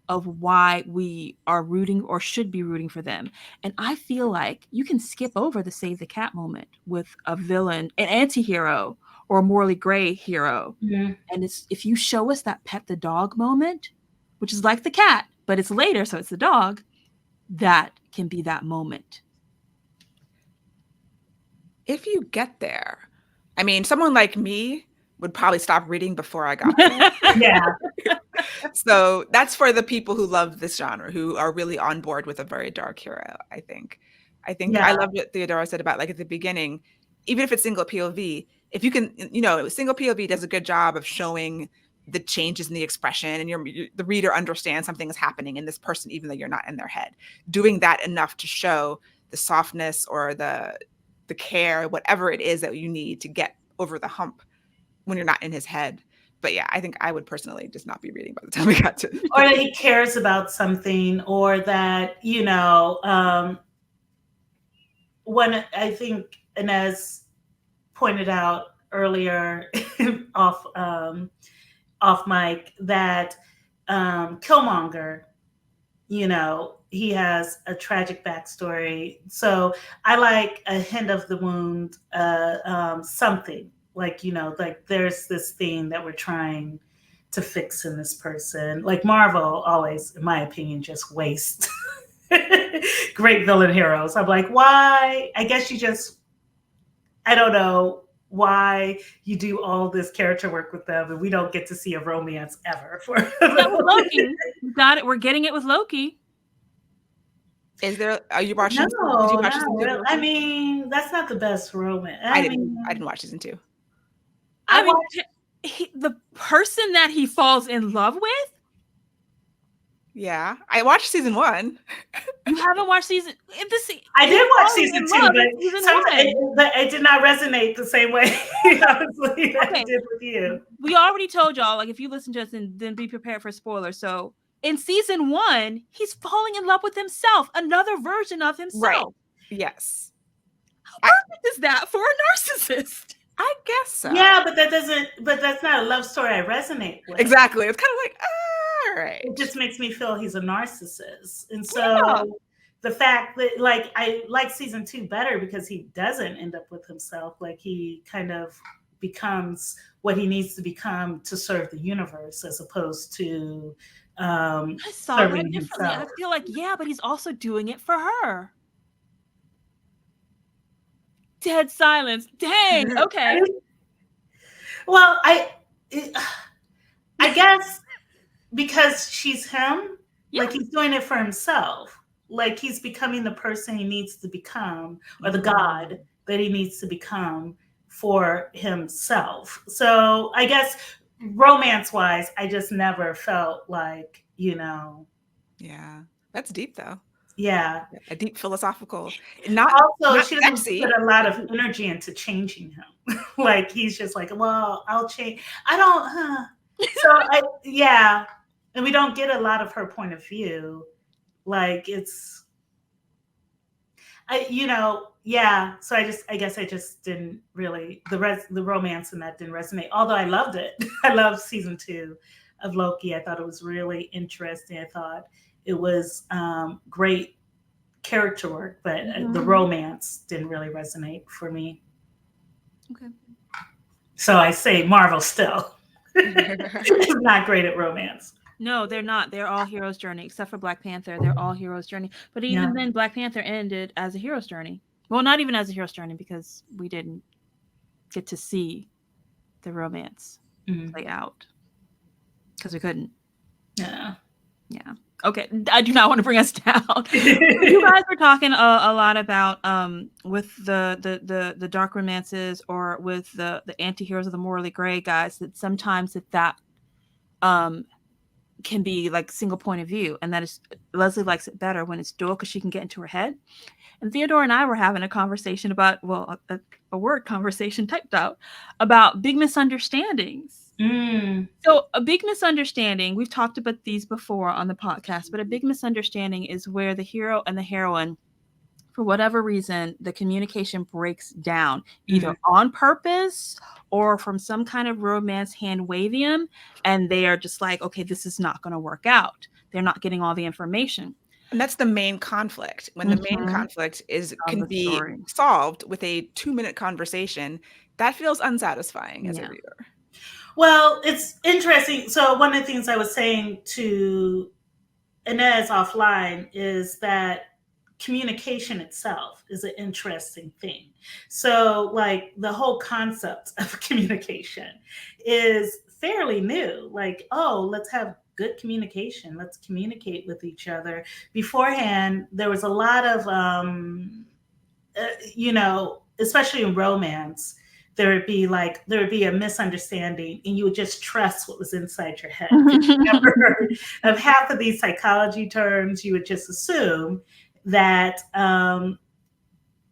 of why we are rooting or should be rooting for them. And I feel like you can skip over the save the cat moment with a villain, an anti-hero, or a morally gray hero. And if you show us that pet the dog moment, which is like the cat, but it's later, so it's the dog, that can be that moment. If you get there, I mean, someone like me would probably stop reading before I got there. Yeah. So that's for the people who love this genre, who are really on board with a very dark hero, I think. I love what Theodora said about, like, at the beginning, even if it's single POV, if you can, you know, single POV does a good job of showing the changes in the expression, and the reader understands something is happening in this person, even though you're not in their head. Doing that enough to show the softness or the care, whatever it is that you need to get over the hump when you're not in his head. But yeah, I think I would personally just not be reading by the time we got to or that he cares about something, or that, you know, when I think Inez pointed out earlier off mic that Killmonger, you know, he has a tragic backstory. So I like a hint of the wound, something. Like, you know, like there's this thing that we're trying to fix in this person. Like Marvel always, in my opinion, just wastes great villain heroes. I'm like, why? I guess I don't know why you do all this character work with them and we don't get to see a romance ever. That was Loki. We got it. We're getting it with Loki. Are you watching? Did you No, watch not season 2 of really. I Loki? mean, that's not the best romance. I I didn't. mean, I didn't watch season 2. I I mean, watched. the person that he falls in love with. Yeah, I watched season 1. You haven't watched season. I He's did watch falling season in 2, love but in season 1. but it did not resonate the same way, honestly, that Okay. it did with you. We already told y'all, like, if you listen to us, then be prepared for spoilers. So in season 1, he's falling in love with himself, another version of himself. Right. Yes. How perfect is that for a narcissist? I guess so. Yeah, but that's not a love story I resonate with. Exactly. It's kind of like, all right. It just makes me feel he's a narcissist. And so the fact that, like, I like season 2 better because he doesn't end up with himself. Like, he kind of becomes what he needs to become to serve the universe, as opposed to I saw serving that differently. himself. I feel like, yeah, but he's also doing it for her. Dead silence. Dang. Okay. Well, I guess because she's him, Yeah. like, he's doing it for himself. Like, he's becoming the person he needs to become, or the god that he needs to become for himself. So I guess romance-wise, I just never felt like, Yeah, that's deep though. Yeah. A deep philosophical. Also, not she doesn't sexy. put a lot of energy into changing him. Like, he's just like, well, I'll change. I don't, So yeah. And we don't get a lot of her point of view. Like, it's, yeah. So I guess I just didn't really, the romance in that didn't resonate. Although I loved it. I loved season 2 of Loki. I thought it was really interesting. I thought it was great character work, but the romance didn't really resonate for me. Okay. So I say Marvel still is not great at romance. No, they're not. They're all hero's journey, except for Black Panther. They're all hero's journey. But even then, Black Panther ended as a hero's journey. Well, not even as a hero's journey, because we didn't get to see the romance play out. Because we couldn't. Yeah. Yeah. Okay. I do not want to bring us down. You guys were talking a lot about with the dark romances, or with the anti-heroes of the morally gray guys, that sometimes that can be like single point of view, and that is, Leslie likes it better when it's dual, because she can get into her head. And Theodora and I were having a conversation about, well, a word conversation typed out about big misunderstandings. So a big misunderstanding, we've talked about these before on the podcast, but a big misunderstanding is where the hero and the heroine, for whatever reason, the communication breaks down, either on purpose or from some kind of romance hand-wavium, and they are just like, okay, this is not going to work out. They're not getting all the information. And that's the main conflict. When the main conflict can be solved with a 2-minute conversation, that feels unsatisfying as a reader. Well, it's interesting. So one of the things I was saying to Inez offline is that communication itself is an interesting thing. So, like, the whole concept of communication is fairly new. Like, oh, let's have good communication. Let's communicate with each other. Beforehand, there was a lot of, especially in romance, there would be a misunderstanding, and you would just trust what was inside your head. If you never heard of half of these psychology terms, you would just assume that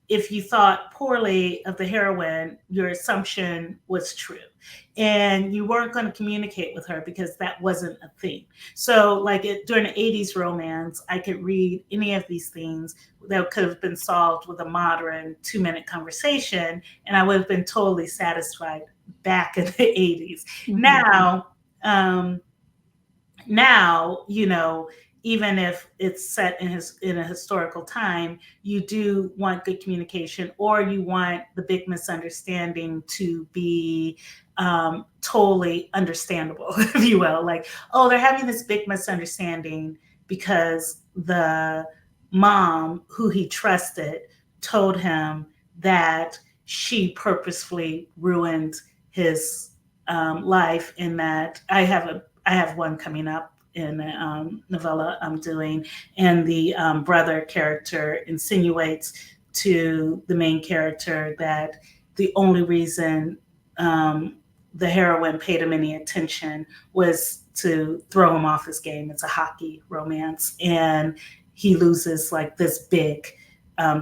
if you thought poorly of the heroine, your assumption was true. And you weren't going to communicate with her because that wasn't a thing. So, like, during the 80s romance, I could read any of these things that could have been solved with a modern 2-minute conversation, and I would have been totally satisfied back in the 80s. Now, even if it's set in a historical time, you do want good communication, or you want the big misunderstanding to be totally understandable, if you will. Like, oh, they're having this big misunderstanding because the mom who he trusted told him that she purposefully ruined his life, and that I have one coming up in a novella I'm doing, and the brother character insinuates to the main character that the only reason the heroine paid him any attention was to throw him off his game. It's a hockey romance, and he loses like this big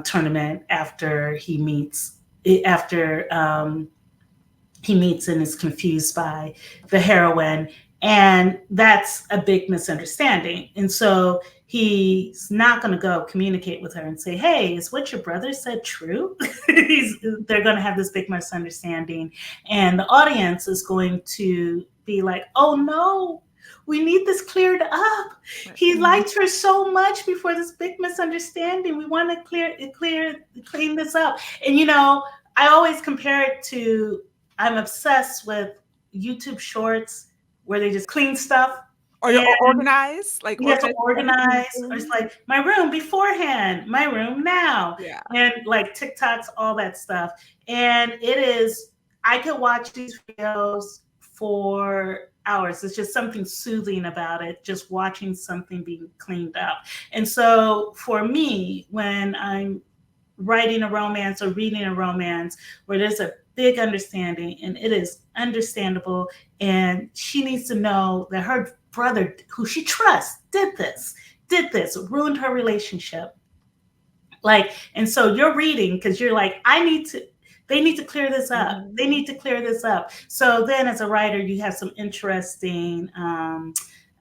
tournament after he meets and is confused by the heroine. And that's a big misunderstanding. And so he's not going to go communicate with her and say, hey, is what your brother said true? They're going to have this big misunderstanding. And the audience is going to be like, oh no, we need this cleared up. He liked her so much before this big misunderstanding. We want to clean this up. And, you know, I always compare it to, I'm obsessed with YouTube shorts where they just clean stuff. Or organize. Like you have to organize. Or it's like my room beforehand, my room now. Yeah. And like TikToks, all that stuff. And it is, I could watch these videos for hours. It's just something soothing about it, just watching something being cleaned up. And so for me, when I'm writing a romance or reading a romance where there's a big understanding and it is understandable, and she needs to know that her brother, who she trusts, did this, ruined her relationship. Like, and so you're reading because you're like, they need to clear this up. Mm-hmm. They need to clear this up. So then as a writer, you have some interesting,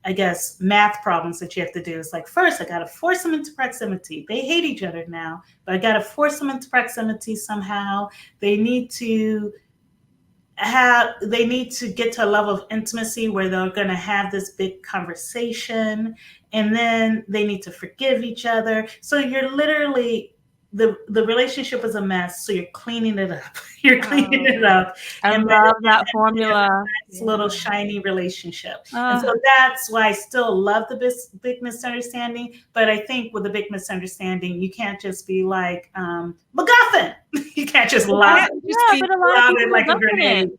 I guess, math problems that you have to do. It's like, first, I got to force them into proximity. They hate each other now, but I got to force them into proximity somehow. They need to get to a level of intimacy where they're going to have this big conversation, and then they need to forgive each other. So you're literally, the relationship is a mess, so you're cleaning it up. I love that formula. Nice little shiny relationship. And so that's why I still love the Big Misunderstanding. But I think with the Big Misunderstanding, you can't just be like MacGuffin. You can't just lob it like a grenade.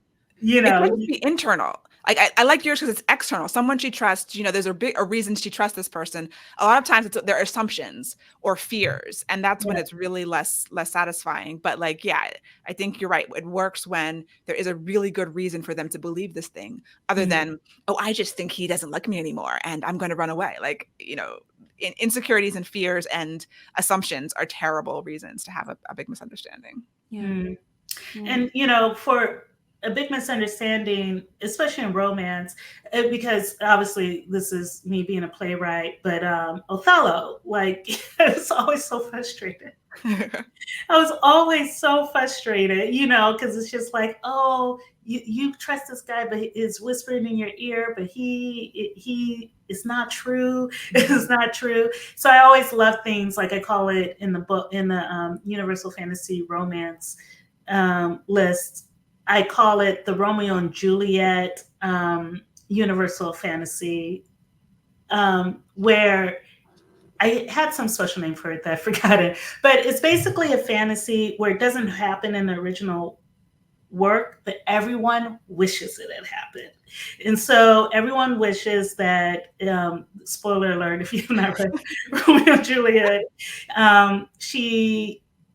You know, it can be internal. Like I like yours because it's external. Someone she trusts, you know, there's a reason she trusts this person. A lot of times there are assumptions or fears, and that's when it's really less satisfying. But like, yeah, I think you're right. It works when there is a really good reason for them to believe this thing, other than, oh, I just think he doesn't like me anymore and I'm going to run away. Like, you know, insecurities and fears and assumptions are terrible reasons to have a big misunderstanding. Yeah. And, you know, for a big misunderstanding, especially in romance, because obviously this is me being a playwright, but Othello, like, I was always so frustrated. I was always so frustrated, you know, because it's just like, oh, you trust this guy, but it's whispering in your ear, but he it's not true. It's not true. So I always love things like, I call it in the book, in the Universal Fantasy romance list, I call it the Romeo and Juliet Universal Fantasy, where I had some special name for it that I forgot it, but it's basically a fantasy where it doesn't happen in the original work, but everyone wishes it had happened. And so everyone wishes that, spoiler alert, if you've not read Romeo and Juliet,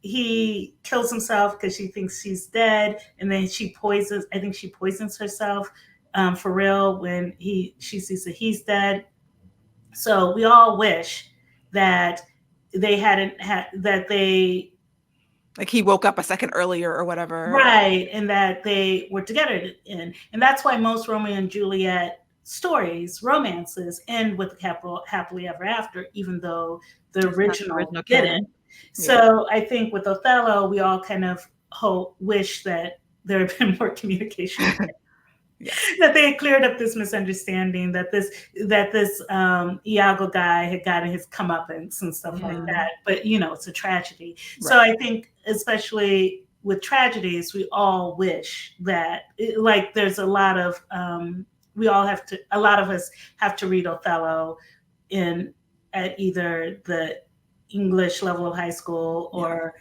he kills himself because she thinks she's dead, and then she poisons herself for real when she sees that he's dead. So we all wish that they hadn't had that they, like, he woke up a second earlier or whatever, right, and that they were together. And that's why most Romeo and Juliet stories, romances, end with happily ever after, even though the original didn't. So I think with Othello, we all kind of wish that there had been more communication, that they had cleared up this misunderstanding, that this Iago guy had gotten his comeuppance and stuff like that. But, you know, it's a tragedy. Right. So I think especially with tragedies, we all wish that, like, there's a lot of, a lot of us have to read Othello at either the English level of high school or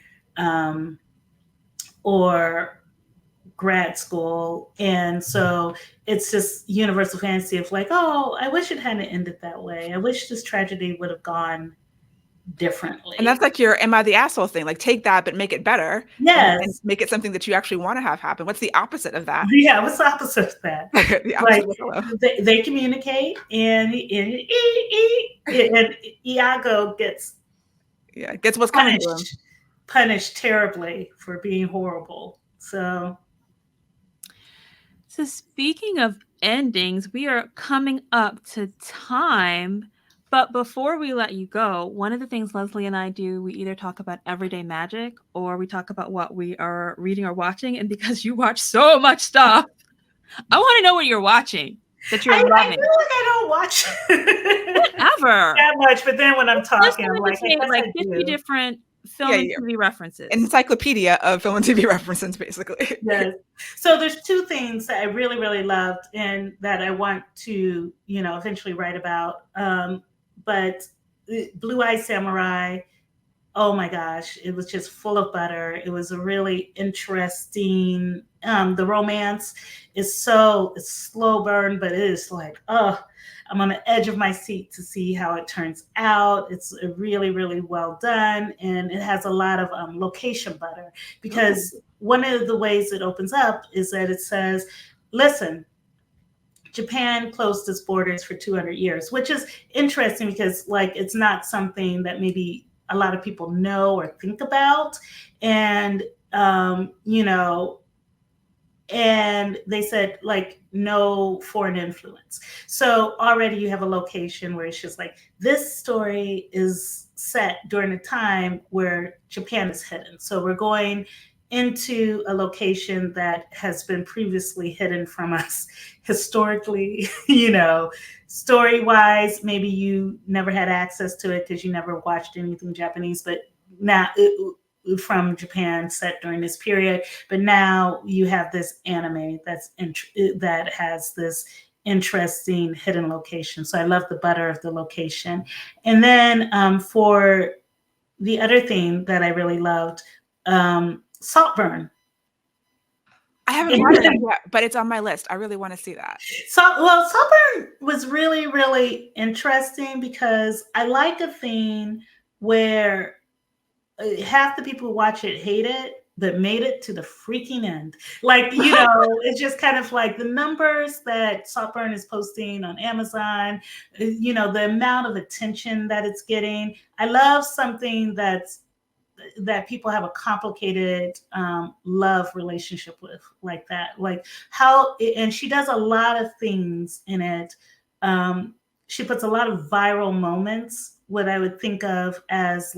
grad school. And so it's just universal fantasy of like, oh, I wish it hadn't ended that way. I wish this tragedy would have gone differently. And that's like your am I the asshole thing. Like take that, but make it better. Yes. And make it something that you actually want to have happen. What's the opposite of that? Yeah, what's the opposite of that? The opposite of hello. They communicate and Iago gets what's coming to him. Punished terribly for being horrible. So speaking of endings, we are coming up to time. But before we let you go, one of the things Leslie and I do, we either talk about everyday magic or we talk about what we are reading or watching. And because you watch so much stuff, I want to know what you're watching that you're loving. I feel like I don't watch ever that much, but then when I'm talking, I'm like, like 50 different film and TV references. An encyclopedia of film and TV references, basically. Yes. So there's two things that I really, really loved and that I want to, eventually write about. But Blue Eye Samurai, oh my gosh, it was just full of butter. It was a really interesting, the romance is it's slow burn, but it is like, I'm on the edge of my seat to see how it turns out. It's really, really well done. And it has a lot of location butter because one of the ways it opens up is that it says, listen, Japan closed its borders for 200 years, which is interesting because it's not something that maybe a lot of people know or think about. And, and they said no foreign influence. So already you have a location where it's just like, this story is set during a time where Japan is hidden. So we're going into a location that has been previously hidden from us historically, story-wise, maybe you never had access to it because you never watched anything Japanese, but now from Japan set during this period, but now you have this anime that has this interesting hidden location. So I love the butter of the location. And then for the other thing that I really loved, Saltburn. I haven't watched it yet, but it's on my list. I really want to see that. Saltburn was really, really interesting because I like a thing where half the people who watch it hate it, but made it to the freaking end. It's just kind of like the numbers that Saltburn is posting on Amazon, the amount of attention that it's getting. I love something that people have a complicated love relationship with like that. And she does a lot of things in it. She puts a lot of viral moments, what I would think of as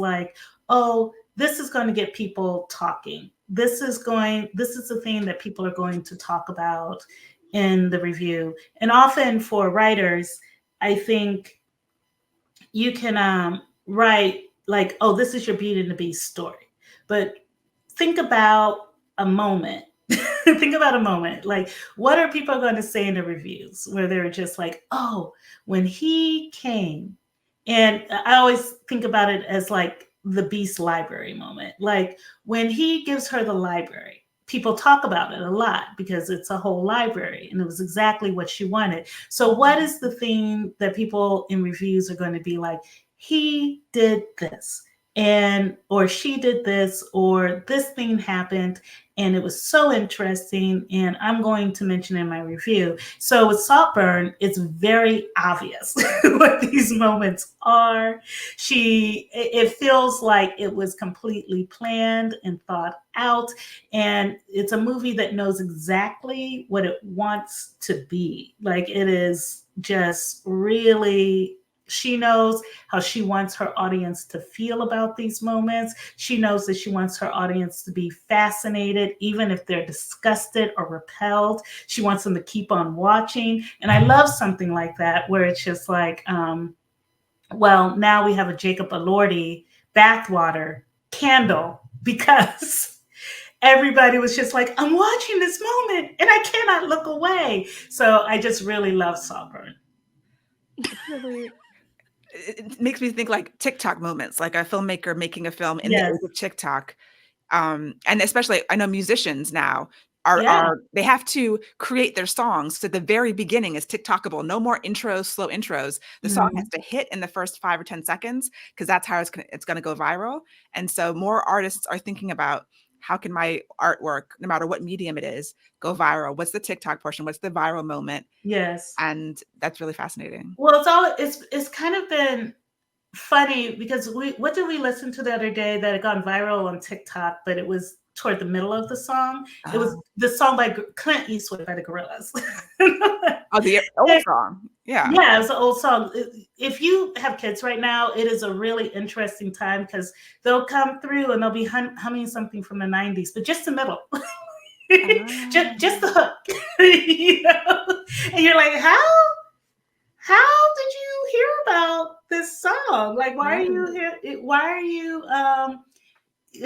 this is going to get people talking. This is the thing that people are going to talk about in the review. And often for writers, I think you can write this is your Beauty and the Beast story. But think about a moment. Think about a moment. What are people going to say in the reviews where they're just like, when he came. And I always think about it as the Beast library moment. When he gives her the library, people talk about it a lot because it's a whole library and it was exactly what she wanted. So what is the thing that people in reviews are going to be like, he did this or she did this or this thing happened and it was so interesting and I'm going to mention in my review. So with Saltburn, it's very obvious what these moments are. It feels like it was completely planned and thought out, and it's a movie that knows exactly what it wants to be. It is just really, she knows how she wants her audience to feel about these moments. She knows that she wants her audience to be fascinated, even if they're disgusted or repelled. She wants them to keep on watching. And I love something like that, where it's just now we have a Jacob Elordi bathwater candle because everybody was just like, I'm watching this moment and I cannot look away. So I just really love Saltburn. It makes me think TikTok moments, like a filmmaker making a film in the age of TikTok. And especially, I know musicians now they have to create their songs. So the very beginning is TikTokable. No more intros, slow intros. The song has to hit in the first 5 or 10 seconds because that's how it's going to go viral. And so more artists are thinking about, how can my artwork, no matter what medium it is, go viral? What's the TikTok portion? What's the viral moment? Yes. And that's really fascinating. Well, it's kind of been funny because what did we listen to the other day that had gone viral on TikTok, but it was toward the middle of the song. It was the song by Clint Eastwood by the Gorillaz. The old song. Yeah. Yeah, it was an old song. If you have kids right now, it is a really interesting time because they'll come through and they'll be humming something from the 90s, but just the middle. just the hook. You know? And you're like, how did you hear about this song? Like, why are you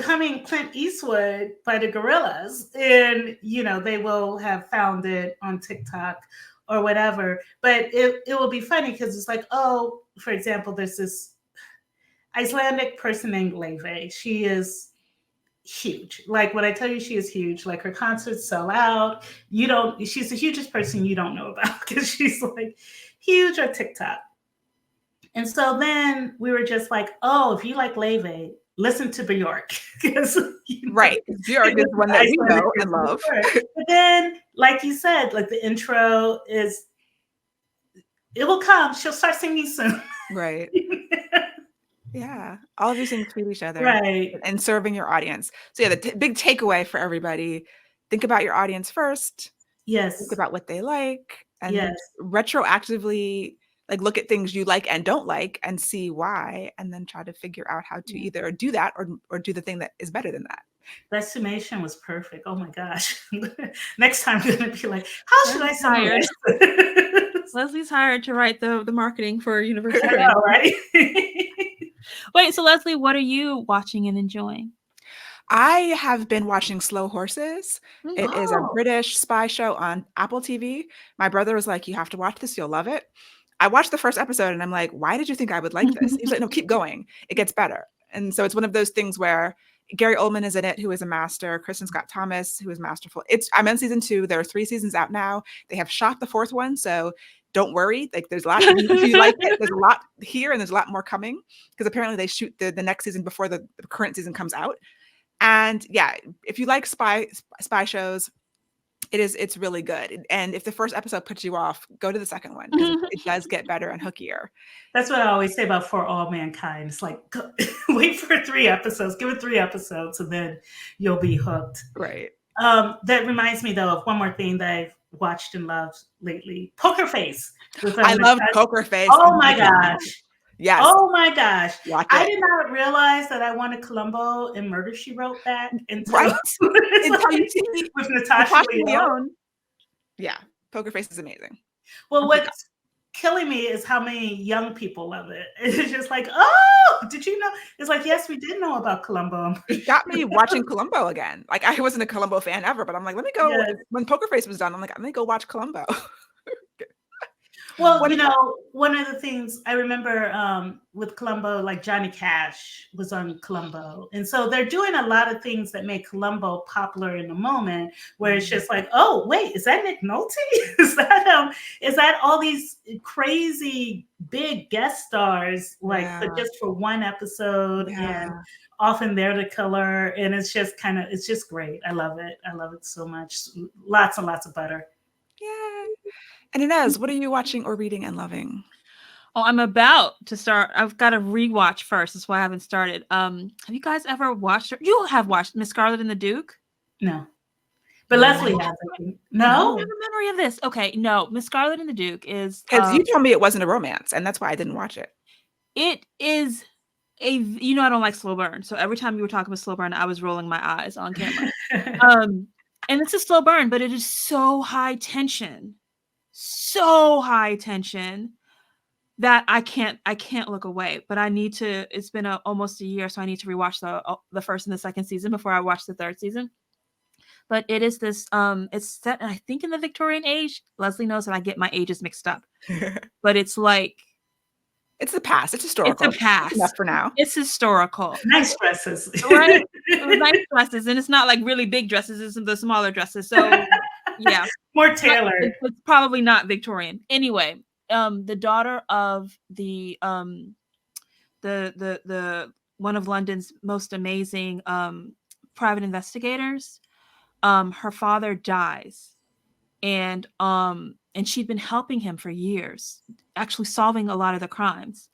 humming Clint Eastwood by the Gorillaz? And they will have found it on TikTok or whatever. But it will be funny because it's like, oh, for example, there's this Icelandic person named Leve. She is huge. Like, when I tell you she is huge, like her concerts sell out. She's the hugest person you don't know about because she's like huge on TikTok. And so then we were just like, oh, if you like Leve, listen to Bjork. Right. Bjork is one that we know and love. But then, like you said, like the intro it will come. She'll start singing soon. Right. Yeah. All of these things feed each other. Right. And serving your audience. So yeah, the big takeaway for everybody, think about your audience first. Yes. Think about what they like. And yes. retroactively, like, look at things you like and don't like and see why, and then try to figure out how to either do that or do the thing that is better than that. That summation was perfect. Oh my gosh. Next time I'm going to be like, how should I summarize? Leslie's hired to write the marketing for Universal. I know, right? Wait, so Leslie, what are you watching and enjoying? I have been watching Slow Horses. It is a British spy show on Apple TV. My brother was like, you have to watch this. You'll love it. I watched the first episode and I'm like, why did you think I would like this? He's like, no, keep going. It gets better. And so it's one of those things where Gary Oldman is in it, who is a master. Kristen Scott Thomas, who is masterful. I'm in season 2. There are 3 seasons out now. They have shot the 4th one. So don't worry. Like, there's a lot. If you like it, there's a lot here and there's a lot more coming because apparently they shoot the next season before the current season comes out. And yeah, if you like spy shows, it's really good. And if the first episode puts you off, go to the second one because it does get better and hookier. That's what I always say about For All Mankind. It's like, wait for 3 episodes, give it 3 episodes, and then you'll be hooked. Right. That reminds me though of one more thing that I've watched and loved lately. Poker Face. I love Poker Face. Oh my gosh. Yes. Oh my gosh. I did not realize that I wanted Columbo and Murder, She Wrote back until, right. Until you see with Natasha Lyonne. Yeah. Poker Face is amazing. Well, what's killing me is how many young people love it. It's just like, oh, did you know? It's like, yes, we did know about Columbo. It got me watching Columbo again. Like, I wasn't a Columbo fan ever, but I'm like, let me go. Yes. When Poker Face was done, I'm like, let me go watch Columbo. Well, one of the things I remember with Columbo, like Johnny Cash was on Columbo. And so they're doing a lot of things that make Columbo popular in the moment where it's just like, oh, wait, is that Nick Nolte? Is that all these crazy big guest stars, like just for one episode and often they're the killer. And it's just it's just great. I love it. I love it so much. Lots and lots of butter. Yeah. And Inez, what are you watching or reading and loving? Oh, I'm about to start. I've got to rewatch first. That's why I haven't started. Have you guys ever watched? You have watched Miss Scarlet and the Duke? No. But Leslie hasn't. No? I have a memory of this. Okay, no. Miss Scarlet and the Duke is... Because you told me it wasn't a romance, and that's why I didn't watch it. It is a... I don't like slow burn. So every time you were talking about slow burn, I was rolling my eyes on camera. And it's a slow burn, but it is so high tension. So high tension that I can't look away, but I need to. It's been almost a year, so I need to rewatch the first and the second season before I watch the third season. But it is this it's set, I think, in the Victorian age. Leslie knows that I get my ages mixed up, but it's like It's the past. It's It's historical. a past. Enough for now. It's historical. Nice dresses. Right? Nice dresses, and it's not like really big dresses, it's the smaller dresses. So yeah. More tailored. It's probably not Victorian. Anyway, the daughter of the one of London's most amazing private investigators, her father dies, and she'd been helping him for years, actually solving a lot of the crimes.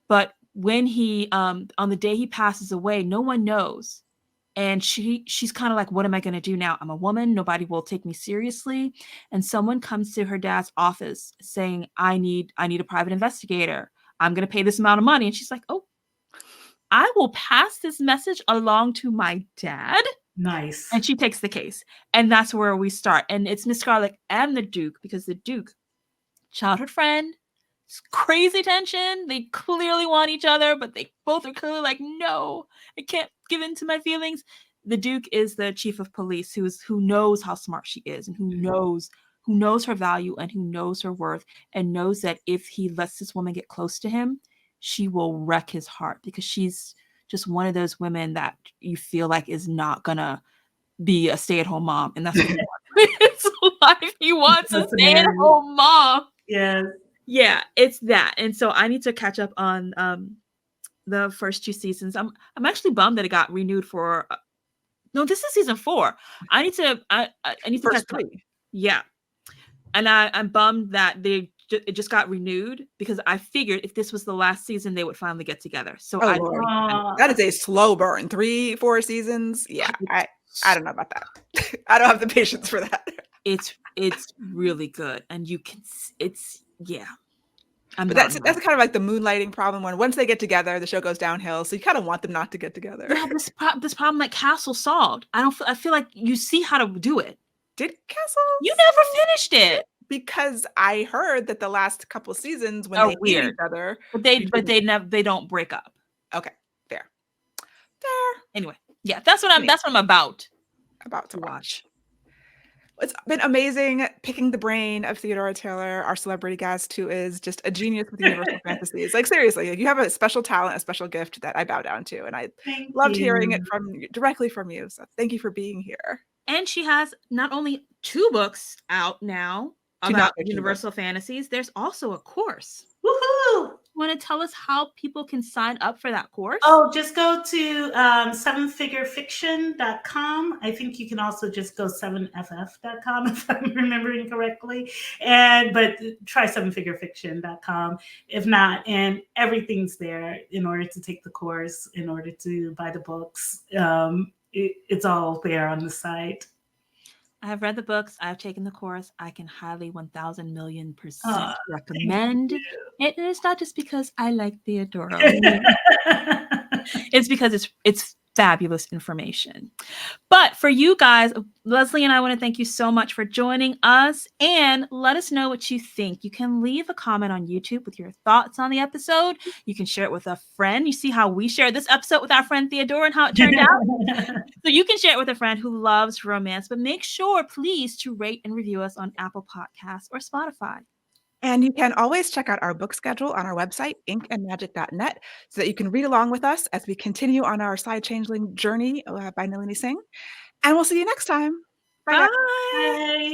But when he on the day he passes away, no one knows. And she's kind of like, what am I going to do now? I'm a woman. Nobody will take me seriously. And someone comes to her dad's office saying, I need a private investigator. I'm going to pay this amount of money. And she's like, oh, I will pass this message along to my dad. Nice. And she takes the case. And that's where we start. And it's Miss Scarlet and the Duke, because the Duke, childhood friend, crazy tension. They clearly want each other, but they both are clearly like, no, I can't give in to my feelings. The Duke is the chief of police who knows how smart she is, and who knows her value, and who knows her worth, and knows that if he lets this woman get close to him, she will wreck his heart, because she's just one of those women that you feel like is not gonna be a stay-at-home mom. And that's what he wants. It's life. He wants a stay-at-home mom. Yes. Yeah, it's that. And so I need to catch up on the first 2 seasons. I'm actually bummed that it got renewed for no, this is season 4. I need to First catch up. 3. Yeah. And I'm bummed that it just got renewed, because I figured if this was the last season, they would finally get together. So that is a slow burn. 3-4 seasons. Yeah, I don't know about that. I don't have the patience for that. It's really good, and you can. Yeah. But that's kind of like the moonlighting problem, when once they get together, the show goes downhill. So you kind of want them not to get together. Yeah, this problem that Castle solved. I feel like you see how to do it. Did Castle? You never finished it. Because I heard that the last couple seasons, when they meet each other, but they don't break up. Okay, fair. Anyway, yeah, that's what I'm about to watch. It's been amazing picking the brain of Theodora Taylor, our celebrity guest, who is just a genius with Universal Fantasies. Like, seriously, you have a special talent, a special gift that I bow down to, and I loved hearing it directly from you. So thank you for being here. And she has not only 2 books out now about Universal Fantasies, there's also a course. Woohoo! Want to tell us how people can sign up for that course? Oh, just go to 7figurefiction.com. I think you can also just go 7ff.com if I'm remembering correctly. But try 7figurefiction.com. If not, and everything's there in order to take the course, in order to buy the books. It's all there on the site. I have read the books. I've taken the course. I can highly 1,000,000,000% recommend it. And it's not just because I like Theodora. It's because it's fabulous information. But for you guys, Leslie and I want to thank you so much for joining us, and let us know what you think. You can leave a comment on YouTube with your thoughts on the episode. You can share it with a friend. You see how we shared this episode with our friend Theodora and how it turned out. So you can share it with a friend who loves romance, but make sure, please, to rate and review us on Apple Podcasts or Spotify. And you can always check out our book schedule on our website, inkandmagic.net, so that you can read along with us as we continue on our Side Changeling journey by Nalini Singh. And we'll see you next time. Bye. Bye.